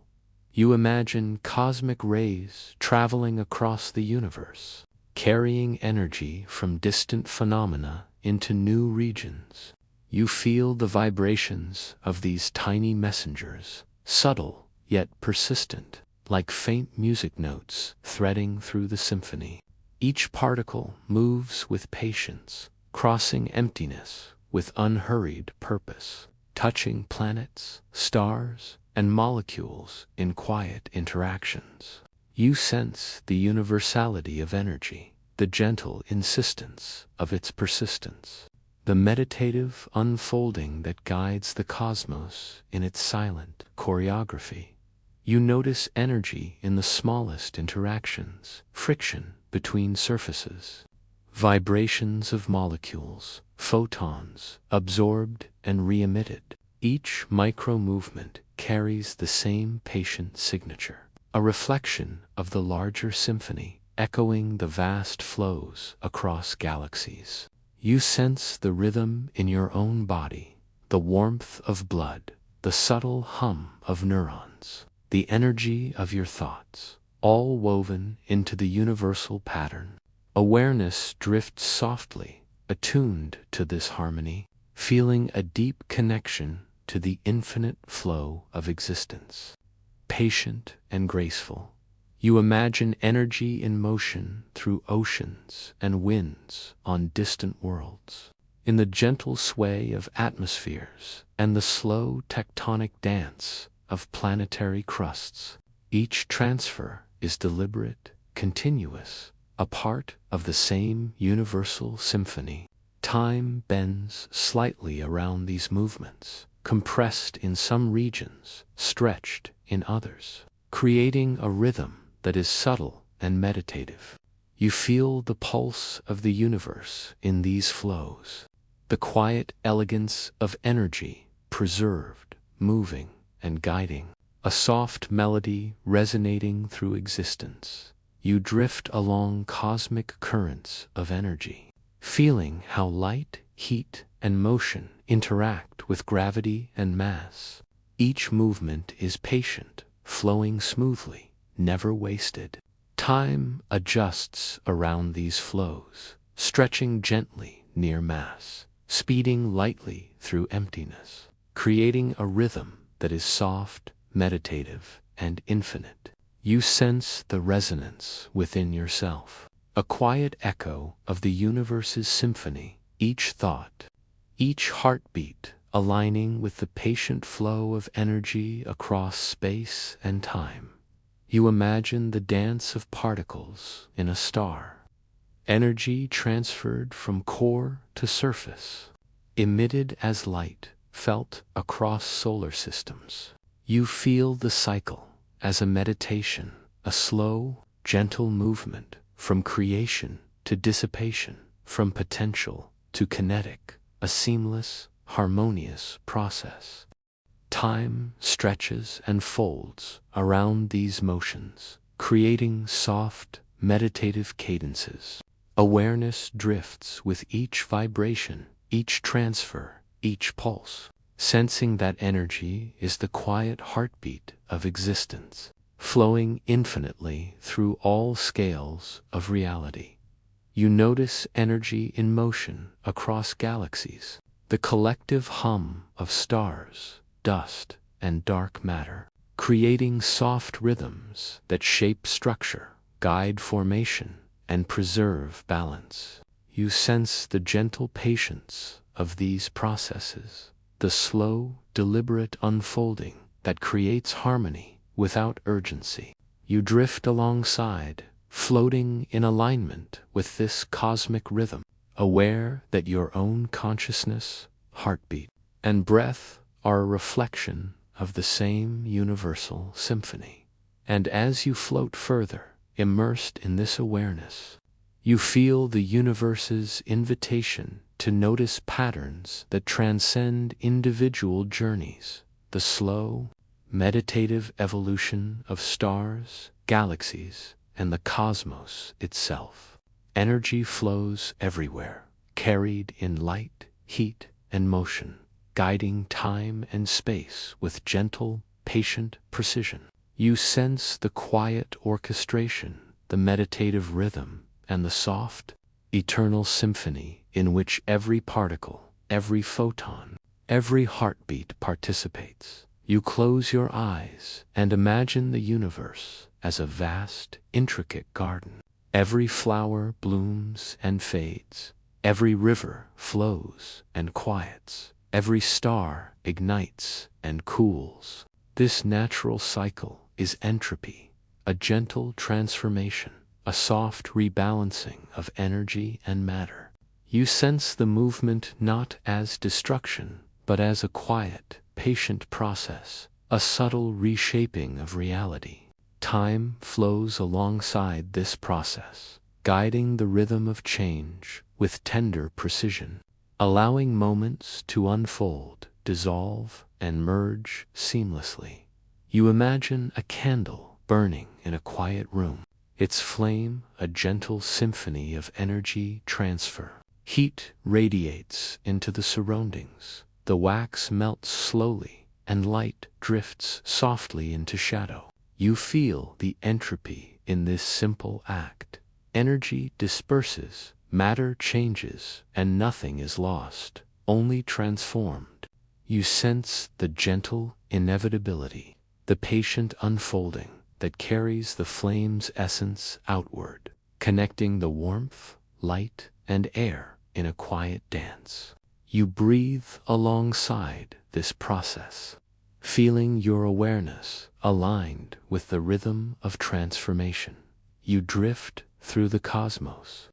You imagine cosmic rays traveling across the universe, carrying energy from distant phenomena into new regions. You feel the vibrations of these tiny messengers, subtle yet persistent, like faint music notes threading through the symphony. Each particle moves with patience, crossing emptiness with unhurried purpose, touching planets, stars, and molecules in quiet interactions. You sense the universality of energy, the gentle insistence of its persistence, the meditative unfolding that guides the cosmos in its silent choreography. You notice energy in the smallest interactions, friction between surfaces, vibrations of molecules, photons absorbed and re-emitted. Each micro-movement carries the same patient signature, a reflection of the larger symphony, echoing the vast flows across galaxies. You sense the rhythm in your own body, the warmth of blood, the subtle hum of neurons, the energy of your thoughts, all woven into the universal pattern. Awareness drifts softly, attuned to this harmony, feeling a deep connection to the infinite flow of existence. Patient and graceful, you imagine energy in motion through oceans and winds on distant worlds, in the gentle sway of atmospheres and the slow tectonic dance of planetary crusts. Each transfer is deliberate, continuous, a part of the same universal symphony. Time bends slightly around these movements, compressed in some regions, stretched in others, creating a rhythm that is subtle and meditative. You feel the pulse of the universe in these flows, the quiet elegance of energy, preserved, moving, and guiding, a soft melody resonating through existence. You drift along cosmic currents of energy, feeling how light, heat, and motion interact with gravity and mass. Each movement is patient, flowing smoothly, never wasted. Time adjusts around these flows, stretching gently near mass, speeding lightly through emptiness, creating a rhythm that is soft, meditative, and infinite. You sense the resonance within yourself, a quiet echo of the universe's symphony, each thought, each heartbeat aligning with the patient flow of energy across space and time. You imagine the dance of particles in a star, energy transferred from core to surface, emitted as light, felt across solar systems. You feel the cycle as a meditation, a slow, gentle movement from creation to dissipation, from potential to kinetic, a seamless, harmonious process. Time stretches and folds around these motions, creating soft, meditative cadences. Awareness drifts with each vibration, each transfer, each pulse, sensing that energy is the quiet heartbeat of existence, flowing infinitely through all scales of reality. You notice energy in motion across galaxies, the collective hum of stars, dust, and dark matter, creating soft rhythms that shape structure, guide formation, and preserve balance. You sense the gentle patience of these processes, the slow, deliberate unfolding that creates harmony without urgency. You drift alongside, floating in alignment with this cosmic rhythm, aware that your own consciousness, heartbeat, and breath are a reflection of the same universal symphony. And as you float further, immersed in this awareness, you feel the universe's invitation to notice patterns that transcend individual journeys, the slow, meditative evolution of stars, galaxies, and the cosmos itself. Energy flows everywhere, carried in light, heat, and motion, guiding time and space with gentle, patient precision. You sense the quiet orchestration, the meditative rhythm, and the soft, eternal symphony in which every particle, every photon, every heartbeat participates. You close your eyes and imagine the universe as a vast, intricate garden. Every flower blooms and fades, every river flows and quiets, every star ignites and cools. This natural cycle is entropy, a gentle transformation, a soft rebalancing of energy and matter. You sense the movement not as destruction, but as a quiet, patient process, a subtle reshaping of reality. Time flows alongside this process, guiding the rhythm of change with tender precision, allowing moments to unfold, dissolve, and merge seamlessly. You imagine a candle burning in a quiet room, its flame a gentle symphony of energy transfer. Heat radiates into the surroundings, the wax melts slowly, and light drifts softly into shadow. You feel the entropy in this simple act. Energy disperses, matter changes, and nothing is lost, only transformed. You sense the gentle inevitability, the patient unfolding that carries the flame's essence outward, connecting the warmth, light, and air in a quiet dance. You breathe alongside this process, feeling your awareness aligned with the rhythm of transformation. You drift through the cosmos,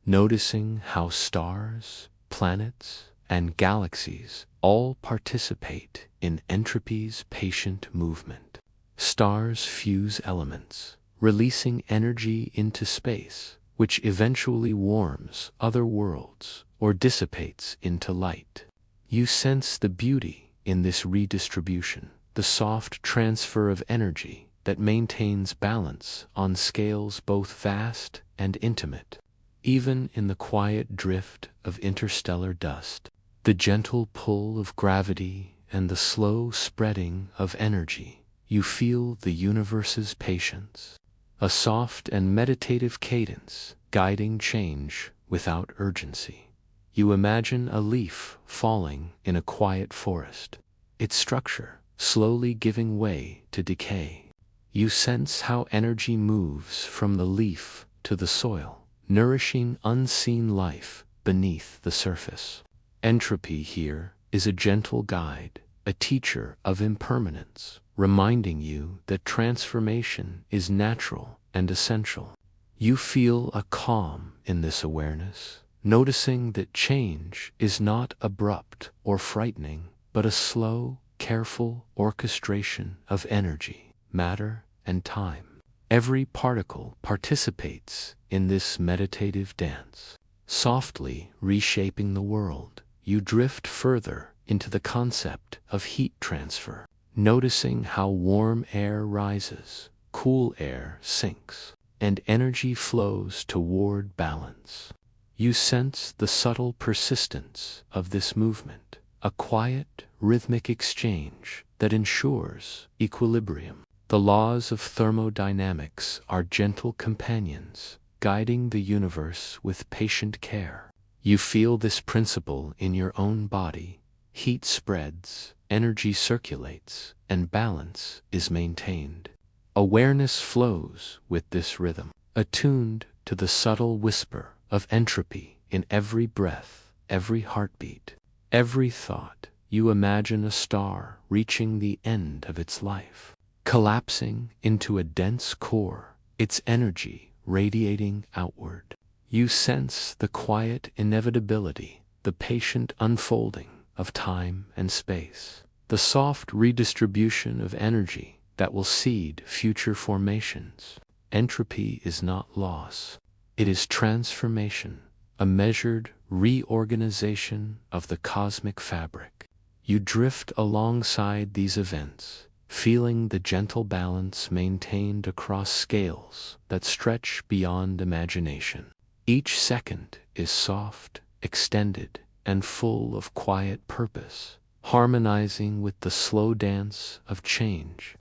noticing how stars, planets, and galaxies all participate in entropy's patient movement. Stars fuse elements, releasing energy into space, which eventually warms other worlds or dissipates into light. You sense the beauty in this redistribution, the soft transfer of energy that maintains balance on scales both vast and intimate. Even in the quiet drift of interstellar dust, the gentle pull of gravity and the slow spreading of energy, you feel the universe's patience, a soft and meditative cadence guiding change without urgency. You imagine a leaf falling in a quiet forest, its structure slowly giving way to decay. You sense how energy moves from the leaf to the soil, nourishing unseen life beneath the surface. Entropy here is a gentle guide, a teacher of impermanence, reminding you that transformation is natural and essential. You feel a calm in this awareness, noticing that change is not abrupt or frightening, but a slow, careful orchestration of energy, matter, and time. Every particle participates in this meditative dance, softly reshaping the world. You drift further into the concept of heat transfer, noticing how warm air rises, cool air sinks, and energy flows toward balance. You sense the subtle persistence of this movement, a quiet, rhythmic exchange that ensures equilibrium. The laws of thermodynamics are gentle companions, guiding the universe with patient care. You feel this principle in your own body. Heat spreads, energy circulates, and balance is maintained. Awareness flows with this rhythm, attuned to the subtle whisper of entropy in every breath, every heartbeat, every thought. You imagine a star reaching the end of its life, collapsing into a dense core, its energy radiating outward. You sense the quiet inevitability, the patient unfolding of time and space, the soft redistribution of energy that will seed future formations. Entropy is not loss. It is transformation, a measured reorganization of the cosmic fabric. You drift alongside these events, feeling the gentle balance maintained across scales that stretch beyond imagination. Each second is soft, extended, and full of quiet purpose, harmonizing with the slow dance of change.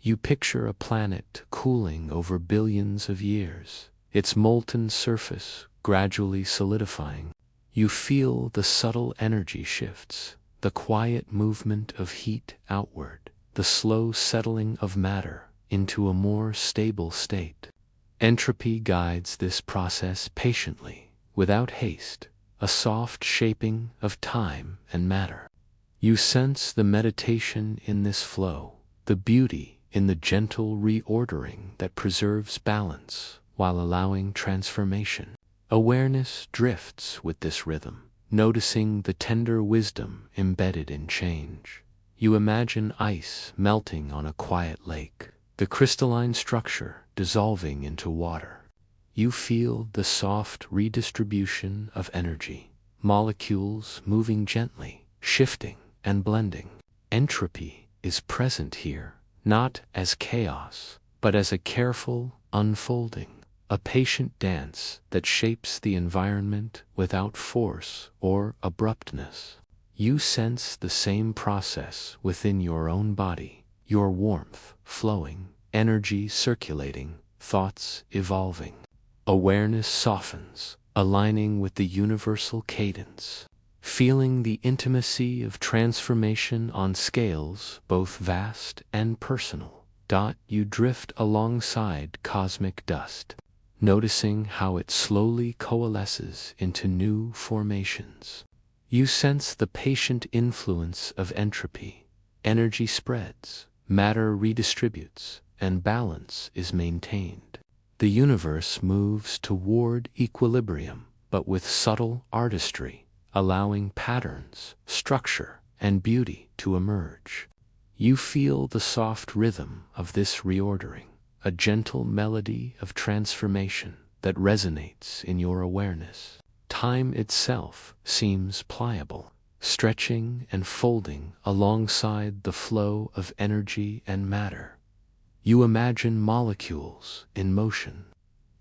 You picture a planet cooling over billions of years, its molten surface gradually solidifying. You feel the subtle energy shifts, the quiet movement of heat outward, the slow settling of matter into a more stable state. Entropy guides this process patiently, without haste, a soft shaping of time and matter. You sense the meditation in this flow, the beauty in the gentle reordering that preserves balance while allowing transformation. Awareness drifts with this rhythm, noticing the tender wisdom embedded in change. You imagine ice melting on a quiet lake, the crystalline structure dissolving into water. You feel the soft redistribution of energy, molecules moving gently, shifting and blending. Entropy is present here, not as chaos, but as a careful unfolding, a patient dance that shapes the environment without force or abruptness. You sense the same process within your own body, your warmth flowing, energy circulating, thoughts evolving. Awareness softens, aligning with the universal cadence, feeling the intimacy of transformation on scales both vast and personal. You drift alongside cosmic dust, noticing how it slowly coalesces into new formations. You sense the patient influence of entropy. Energy spreads, matter redistributes, and balance is maintained. The universe moves toward equilibrium, but with subtle artistry, allowing patterns, structure, and beauty to emerge. You feel the soft rhythm of this reordering, a gentle melody of transformation that resonates in your awareness. Time itself seems pliable, stretching and folding alongside the flow of energy and matter. You imagine molecules in motion,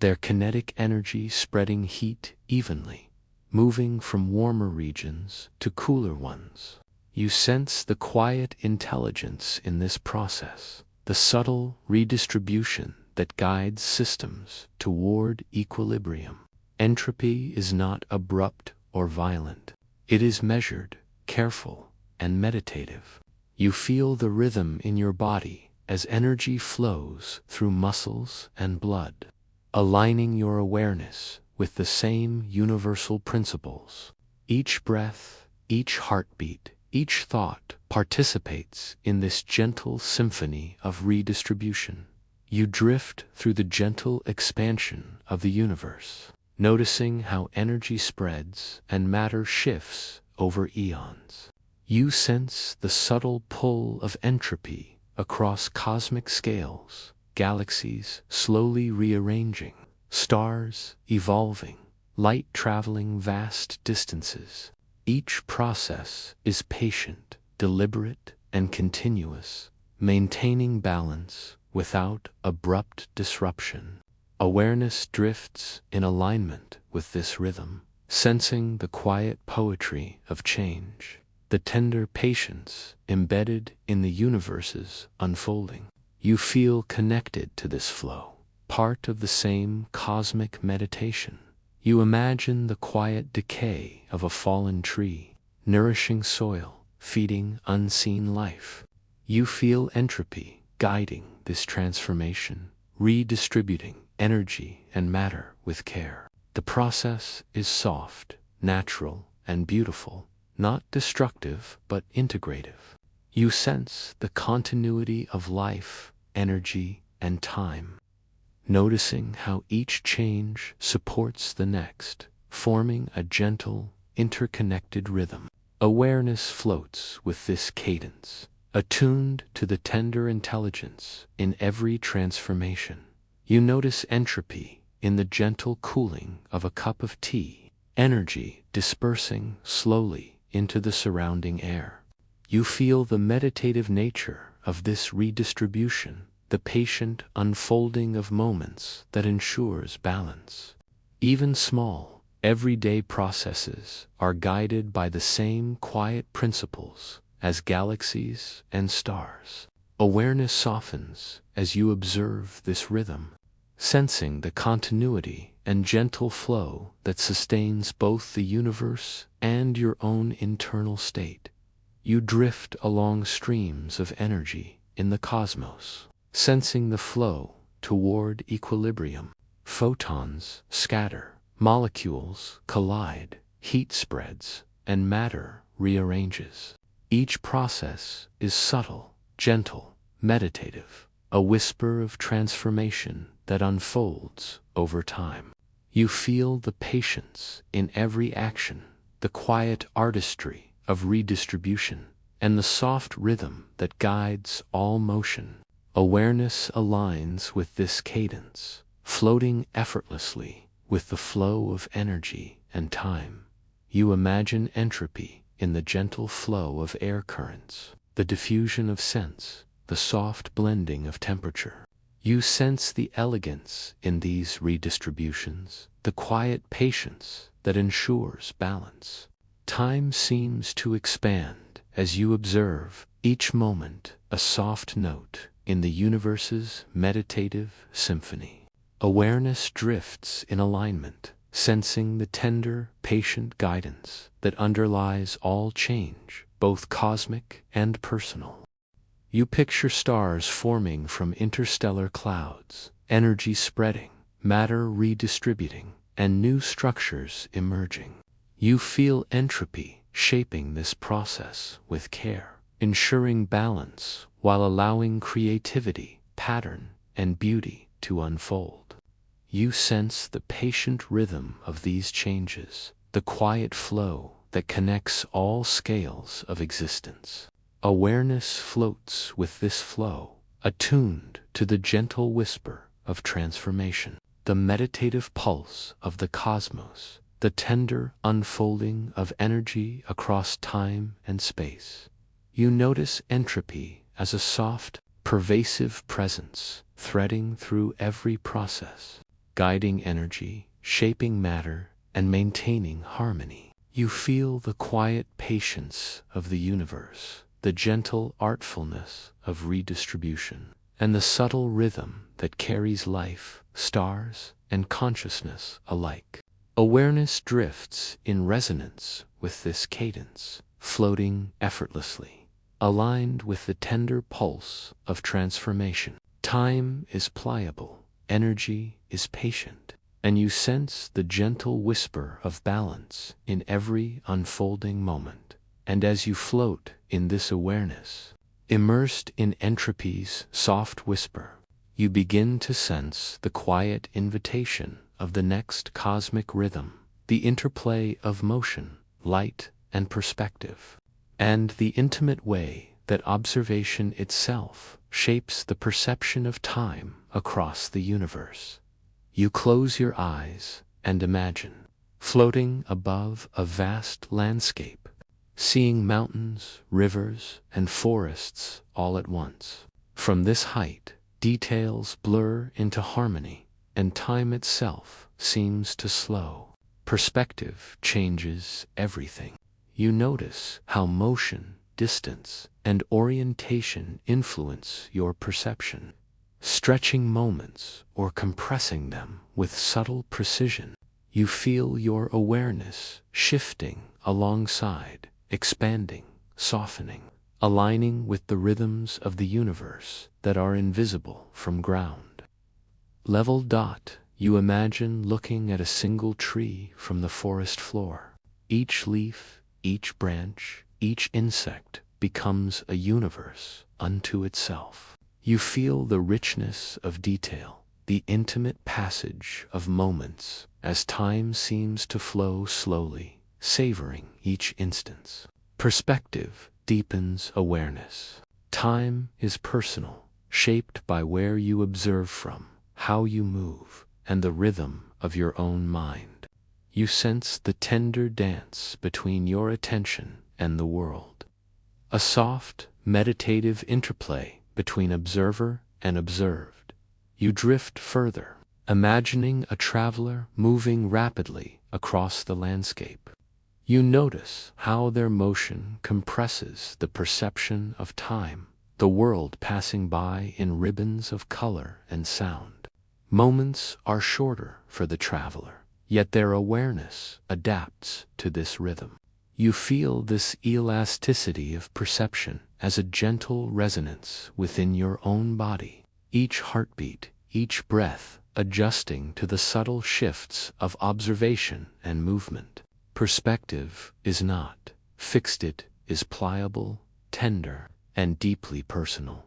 their kinetic energy spreading heat evenly, moving from warmer regions to cooler ones. You sense the quiet intelligence in this process, the subtle redistribution that guides systems toward equilibrium. Entropy is not abrupt or violent. It is measured, careful, and meditative. You feel the rhythm in your body as energy flows through muscles and blood, aligning your awareness with the same universal principles. Each breath, each heartbeat, each thought participates in this gentle symphony of redistribution. You drift through the gentle expansion of the universe, noticing how energy spreads and matter shifts over eons. You sense the subtle pull of entropy across cosmic scales, galaxies slowly rearranging, stars evolving, light traveling vast distances. Each process is patient, deliberate, and continuous, maintaining balance without abrupt disruption. Awareness drifts in alignment with this rhythm, sensing the quiet poetry of change, the tender patience embedded in the universe's unfolding. You feel connected to this flow, part of the same cosmic meditation. You imagine the quiet decay of a fallen tree, nourishing soil, feeding unseen life. You feel entropy guiding this transformation, redistributing energy and matter with care. The process is soft, natural, and beautiful, not destructive but integrative. You sense the continuity of life, energy, and time, noticing how each change supports the next, forming a gentle, interconnected rhythm. Awareness floats with this cadence, attuned to the tender intelligence in every transformation. You notice entropy in the gentle cooling of a cup of tea, energy dispersing slowly into the surrounding air. You feel the meditative nature of this redistribution, the patient unfolding of moments that ensures balance. Even small, everyday processes are guided by the same quiet principles as galaxies and stars. Awareness softens as you observe this rhythm, sensing the continuity and gentle flow that sustains both the universe and your own internal state. You drift along streams of energy in the cosmos, sensing the flow toward equilibrium. Photons scatter, molecules collide, heat spreads, and matter rearranges. Each process is subtle, gentle, meditative, a whisper of transformation that unfolds over time. You feel the patience in every action, the quiet artistry of redistribution, and the soft rhythm that guides all motion. Awareness aligns with this cadence, floating effortlessly with the flow of energy and time. You imagine entropy in the gentle flow of air currents, the diffusion of sense, the soft blending of temperature. You sense the elegance in these redistributions, the quiet patience that ensures balance. Time seems to expand as you observe, each moment a soft note in the universe's meditative symphony. Awareness drifts in alignment, sensing the tender, patient guidance that underlies all change, both cosmic and personal. You picture stars forming from interstellar clouds, energy spreading, matter redistributing, and new structures emerging. You feel entropy shaping this process with care, ensuring balance while allowing creativity, pattern, and beauty to unfold. You sense the patient rhythm of these changes, the quiet flow that connects all scales of existence. Awareness floats with this flow, attuned to the gentle whisper of transformation, the meditative pulse of the cosmos, the tender unfolding of energy across time and space. You notice entropy as a soft, pervasive presence threading through every process, guiding energy, shaping matter, and maintaining harmony. You feel the quiet patience of the universe, the gentle artfulness of redistribution, and the subtle rhythm that carries life, stars, and consciousness alike. Awareness drifts in resonance with this cadence, floating effortlessly, aligned with the tender pulse of transformation. Time is pliable, energy is patient, and you sense the gentle whisper of balance in every unfolding moment. And as you float in this awareness, immersed in entropy's soft whisper, you begin to sense the quiet invitation of the next cosmic rhythm, the interplay of motion, light, and perspective, and the intimate way that observation itself shapes the perception of time across the universe. You close your eyes and imagine, floating above a vast landscape, seeing mountains, rivers, and forests all at once. From this height, details blur into harmony, and time itself seems to slow. Perspective changes everything. You notice how motion, distance, and orientation influence your perception, stretching moments or compressing them with subtle precision. You feel your awareness shifting alongside, expanding, softening, aligning with the rhythms of the universe that are invisible from ground. Level. You imagine looking at a single tree from the forest floor. Each leaf, each branch, each insect becomes a universe unto itself. You feel the richness of detail, the intimate passage of moments as time seems to flow slowly, savoring each instance. Perspective deepens awareness. Time is personal, shaped by where you observe from, how you move, and the rhythm of your own mind. You sense the tender dance between your attention and the world, a soft, meditative interplay between observer and observed. You drift further, imagining a traveler moving rapidly across the landscape. You notice how their motion compresses the perception of time, the world passing by in ribbons of color and sound. Moments are shorter for the traveler, yet their awareness adapts to this rhythm. You feel this elasticity of perception as a gentle resonance within your own body, each heartbeat, each breath adjusting to the subtle shifts of observation and movement. Perspective is not fixed, it is pliable, tender, and deeply personal.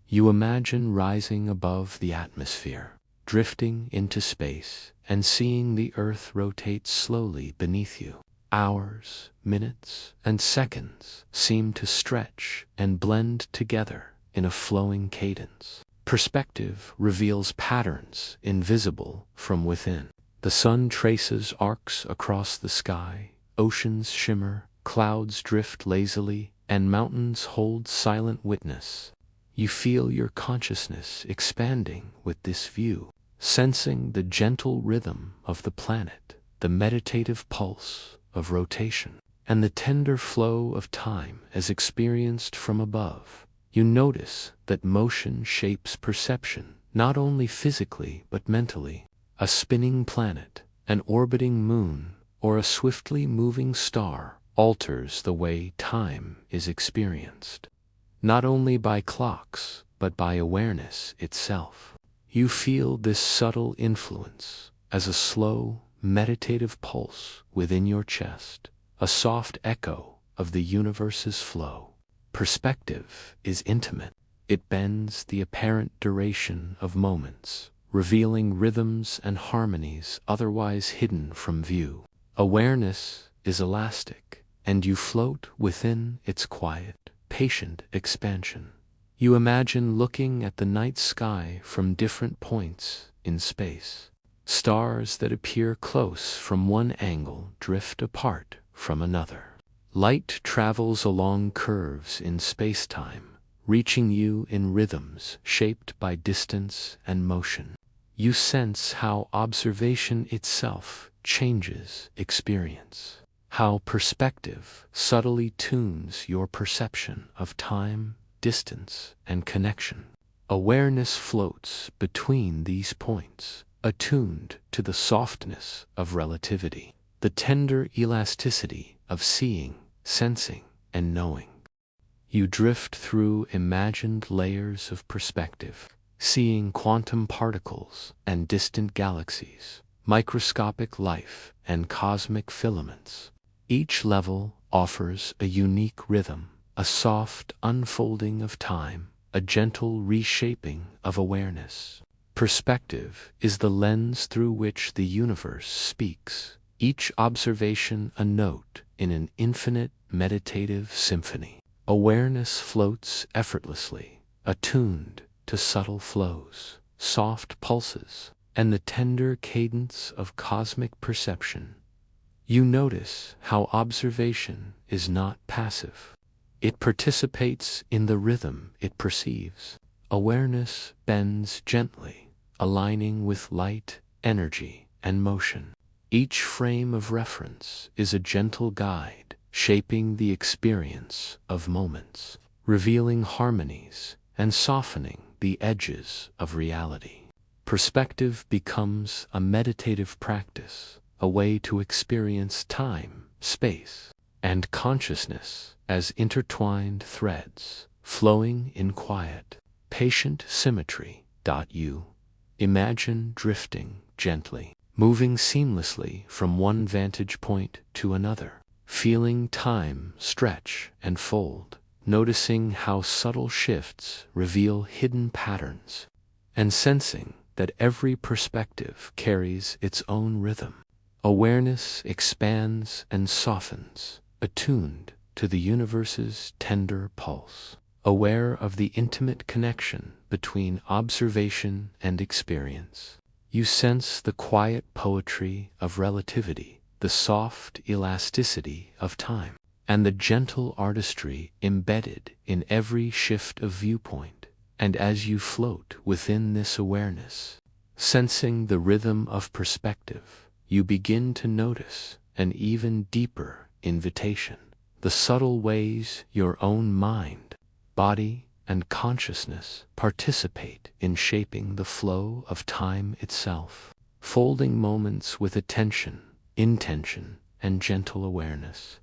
You imagine rising above the atmosphere, drifting into space, and seeing the earth rotate slowly beneath you. Hours, minutes, and seconds seem to stretch and blend together in a flowing cadence. Perspective reveals patterns invisible from within. The sun traces arcs across the sky, oceans shimmer, clouds drift lazily, and mountains hold silent witness. You feel your consciousness expanding with this view, sensing the gentle rhythm of the planet, the meditative pulse of rotation, and the tender flow of time as experienced from above. You notice that motion shapes perception, not only physically but mentally. A spinning planet, an orbiting moon, or a swiftly moving star alters the way time is experienced, not only by clocks but by awareness itself. You feel this subtle influence as a slow, meditative pulse within your chest, a soft echo of the universe's flow. Perspective is intimate. It bends the apparent duration of moments, revealing rhythms and harmonies otherwise hidden from view. Awareness is elastic, and you float within its quiet, patient expansion. You imagine looking at the night sky from different points in space. Stars that appear close from one angle drift apart from another. Light travels along curves in space-time, reaching you in rhythms shaped by distance and motion. You sense how observation itself changes experience, how perspective subtly tunes your perception of time, distance, and connection. Awareness floats between these points, attuned to the softness of relativity, the tender elasticity of seeing, sensing, and knowing. You drift through imagined layers of perspective, seeing quantum particles and distant galaxies, microscopic life and cosmic filaments. Each level offers a unique rhythm, a soft unfolding of time, a gentle reshaping of awareness. Perspective is the lens through which the universe speaks, each observation a note in an infinite meditative symphony. Awareness floats effortlessly, attuned to subtle flows, soft pulses, and the tender cadence of cosmic perception. You notice how observation is not passive. It participates in the rhythm it perceives. Awareness bends gently, aligning with light, energy, and motion. Each frame of reference is a gentle guide, shaping the experience of moments, revealing harmonies, and softening the edges of reality. Perspective becomes a meditative practice, a way to experience time, space, and consciousness as intertwined threads, flowing in quiet, patient symmetry. You imagine drifting gently, moving seamlessly from one vantage point to another, feeling time stretch and fold, noticing how subtle shifts reveal hidden patterns, and sensing that every perspective carries its own rhythm. Awareness expands and softens, attuned to the universe's tender pulse, aware of the intimate connection between observation and experience. You sense the quiet poetry of relativity, the soft elasticity of time, and the gentle artistry embedded in every shift of viewpoint. And as you float within this awareness, sensing the rhythm of perspective, you begin to notice an even deeper invitation, the subtle ways your own mind, body, and consciousness participate in shaping the flow of time itself, folding moments with attention, intention, and gentle awareness.